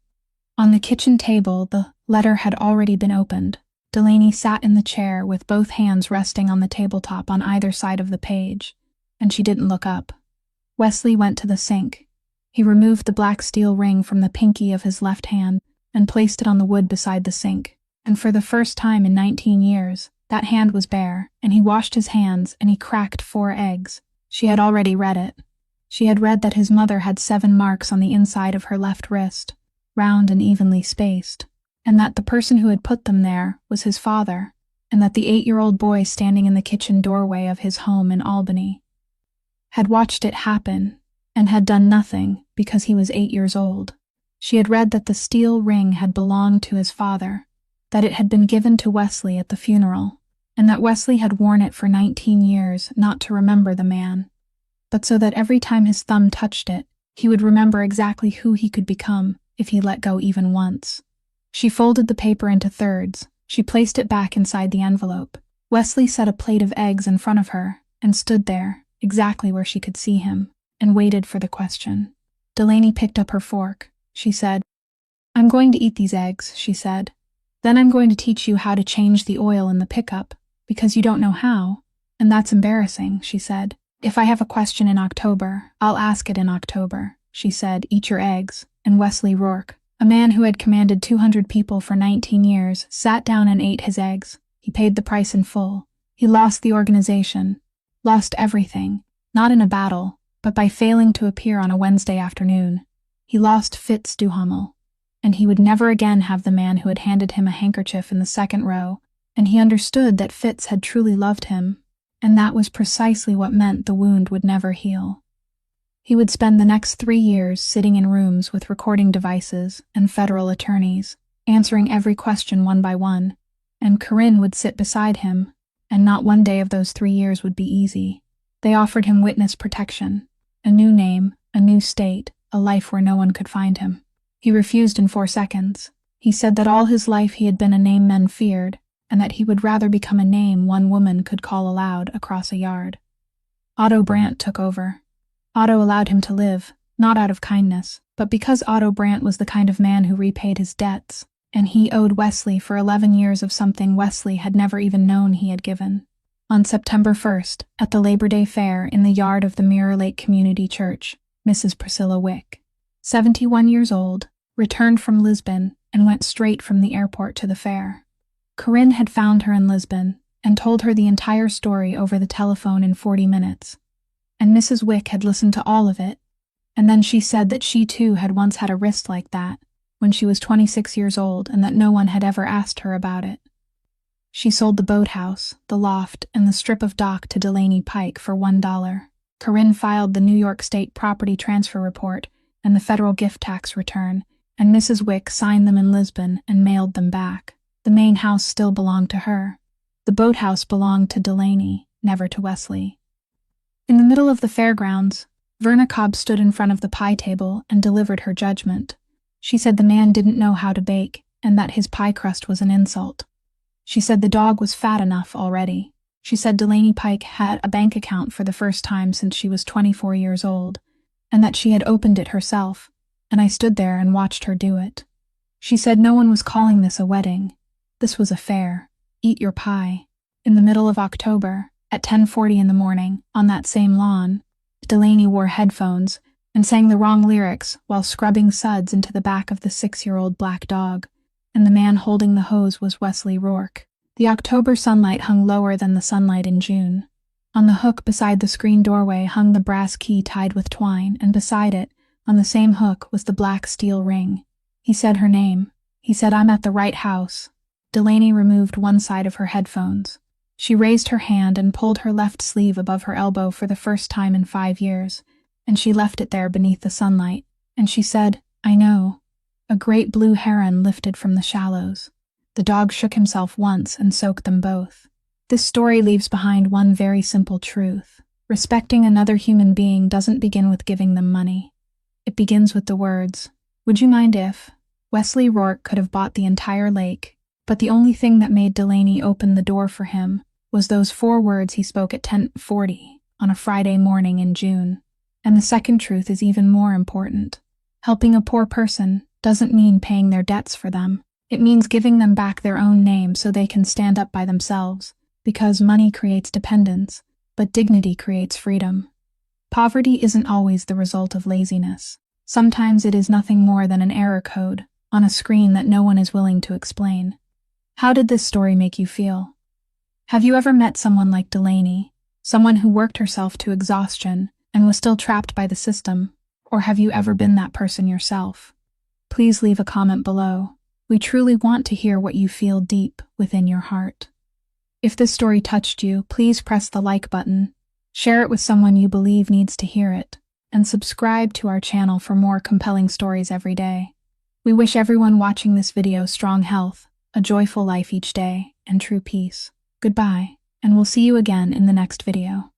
On the kitchen table, the letter had already been opened. Delaney sat in the chair with both hands resting on the tabletop on either side of the page, and she didn't look up. Wesley went to the sink. He removed the black steel ring from the pinky of his left hand and placed it on the wood beside the sink. And for the first time in 19 years, that hand was bare, and he washed his hands and he cracked 4 eggs. She had already read it. She had read that his mother had 7 marks on the inside of her left wrist, round and evenly spaced, and that the person who had put them there was his father, and that the 8-year-old boy standing in the kitchen doorway of his home in Albany had watched it happen and had done nothing because he was 8 years old. She had read that the steel ring had belonged to his father, that it had been given to Wesley at the funeral, and that Wesley had worn it for 19 years not to remember the man, but so that every time his thumb touched it, he would remember exactly who he could become if he let go even once. She folded the paper into thirds. She placed it back inside the envelope. Wesley set a plate of eggs in front of her and stood there, exactly where she could see him, and waited for the question. Delaney picked up her fork. She said, "I'm going to eat these eggs," she said. "Then I'm going to teach you how to change the oil in the pickup, because you don't know how, and that's embarrassing," she said. "If I have a question in October, I'll ask it in October," she said. "Eat your eggs." And Wesley Rourke, a man who had commanded 200 people for 19 years, sat down and ate his eggs. He paid the price in full. He lost the organization, lost everything, not in a battle, but by failing to appear on a Wednesday afternoon. He lost Fitz Duhamel, and he would never again have the man who had handed him a handkerchief in the second row, and he understood that Fitz had truly loved him, and that was precisely what meant the wound would never heal. He would spend the next 3 years sitting in rooms with recording devices and federal attorneys, answering every question one by one, and Corinne would sit beside him, and not one day of those 3 years would be easy. They offered him witness protection, a new name, a new state, a life where no one could find him. He refused in 4 seconds. He said that all his life he had been a name men feared, and that he would rather become a name one woman could call aloud across a yard. Otto Brandt took over. Otto allowed him to live, not out of kindness, but because Otto Brandt was the kind of man who repaid his debts, and he owed Wesley for 11 years of something Wesley had never even known he had given. On September 1st, at the Labor Day Fair in the yard of the Mirror Lake Community Church, Mrs. Priscilla Wick, 71 years old, returned from Lisbon and went straight from the airport to the fair. Corinne had found her in Lisbon and told her the entire story over the telephone in 40 minutes. And Mrs. Wick had listened to all of it, and then she said that she too had once had a wrist like that, when she was 26 years old, and that no one had ever asked her about it. She sold the boathouse, the loft, and the strip of dock to Delaney Pike for $1. Corinne filed the New York State Property Transfer Report and the federal gift tax return, and Mrs. Wick signed them in Lisbon and mailed them back. The main house still belonged to her. The boathouse belonged to Delaney, never to Wesley. In the middle of the fairgrounds, Verna Cobb stood in front of the pie table and delivered her judgment. She said the man didn't know how to bake, and that his pie crust was an insult. She said the dog was fat enough already. She said Delaney Pike had a bank account for the first time since she was 24 years old, and that she had opened it herself, and I stood there and watched her do it. She said no one was calling this a wedding. This was a fair. Eat your pie. In the middle of October, at 10:40 in the morning, on that same lawn, Delaney wore headphones and sang the wrong lyrics while scrubbing suds into the back of the 6-year-old black dog, and the man holding the hose was Wesley Rourke. The October sunlight hung lower than the sunlight in June. On the hook beside the screen doorway hung the brass key tied with twine, and beside it, on the same hook, was the black steel ring. He said her name. He said, "I'm at the right house." Delaney removed one side of her headphones. She raised her hand and pulled her left sleeve above her elbow for the first time in 5 years, and she left it there beneath the sunlight, and she said, "I know." A great blue heron lifted from the shallows. The dog shook himself once and soaked them both. This story leaves behind one very simple truth. Respecting another human being doesn't begin with giving them money. It begins with the words, "Would you mind if?" Wesley Rourke could have bought the entire lake, but the only thing that made Delaney open the door for him was those 4 words he spoke at 10:40 on a Friday morning in June. And the second truth is even more important. Helping a poor person doesn't mean paying their debts for them. It means giving them back their own name so they can stand up by themselves, because money creates dependence, but dignity creates freedom. Poverty isn't always the result of laziness. Sometimes it is nothing more than an error code on a screen that no one is willing to explain. How did this story make you feel? Have you ever met someone like Delaney, someone who worked herself to exhaustion and was still trapped by the system? Or have you ever been that person yourself? Please leave a comment below. We truly want to hear what you feel deep within your heart. If this story touched you, please press the like button, share it with someone you believe needs to hear it, and subscribe to our channel for more compelling stories every day. We wish everyone watching this video strong health, a joyful life each day, and true peace. Goodbye, and we'll see you again in the next video.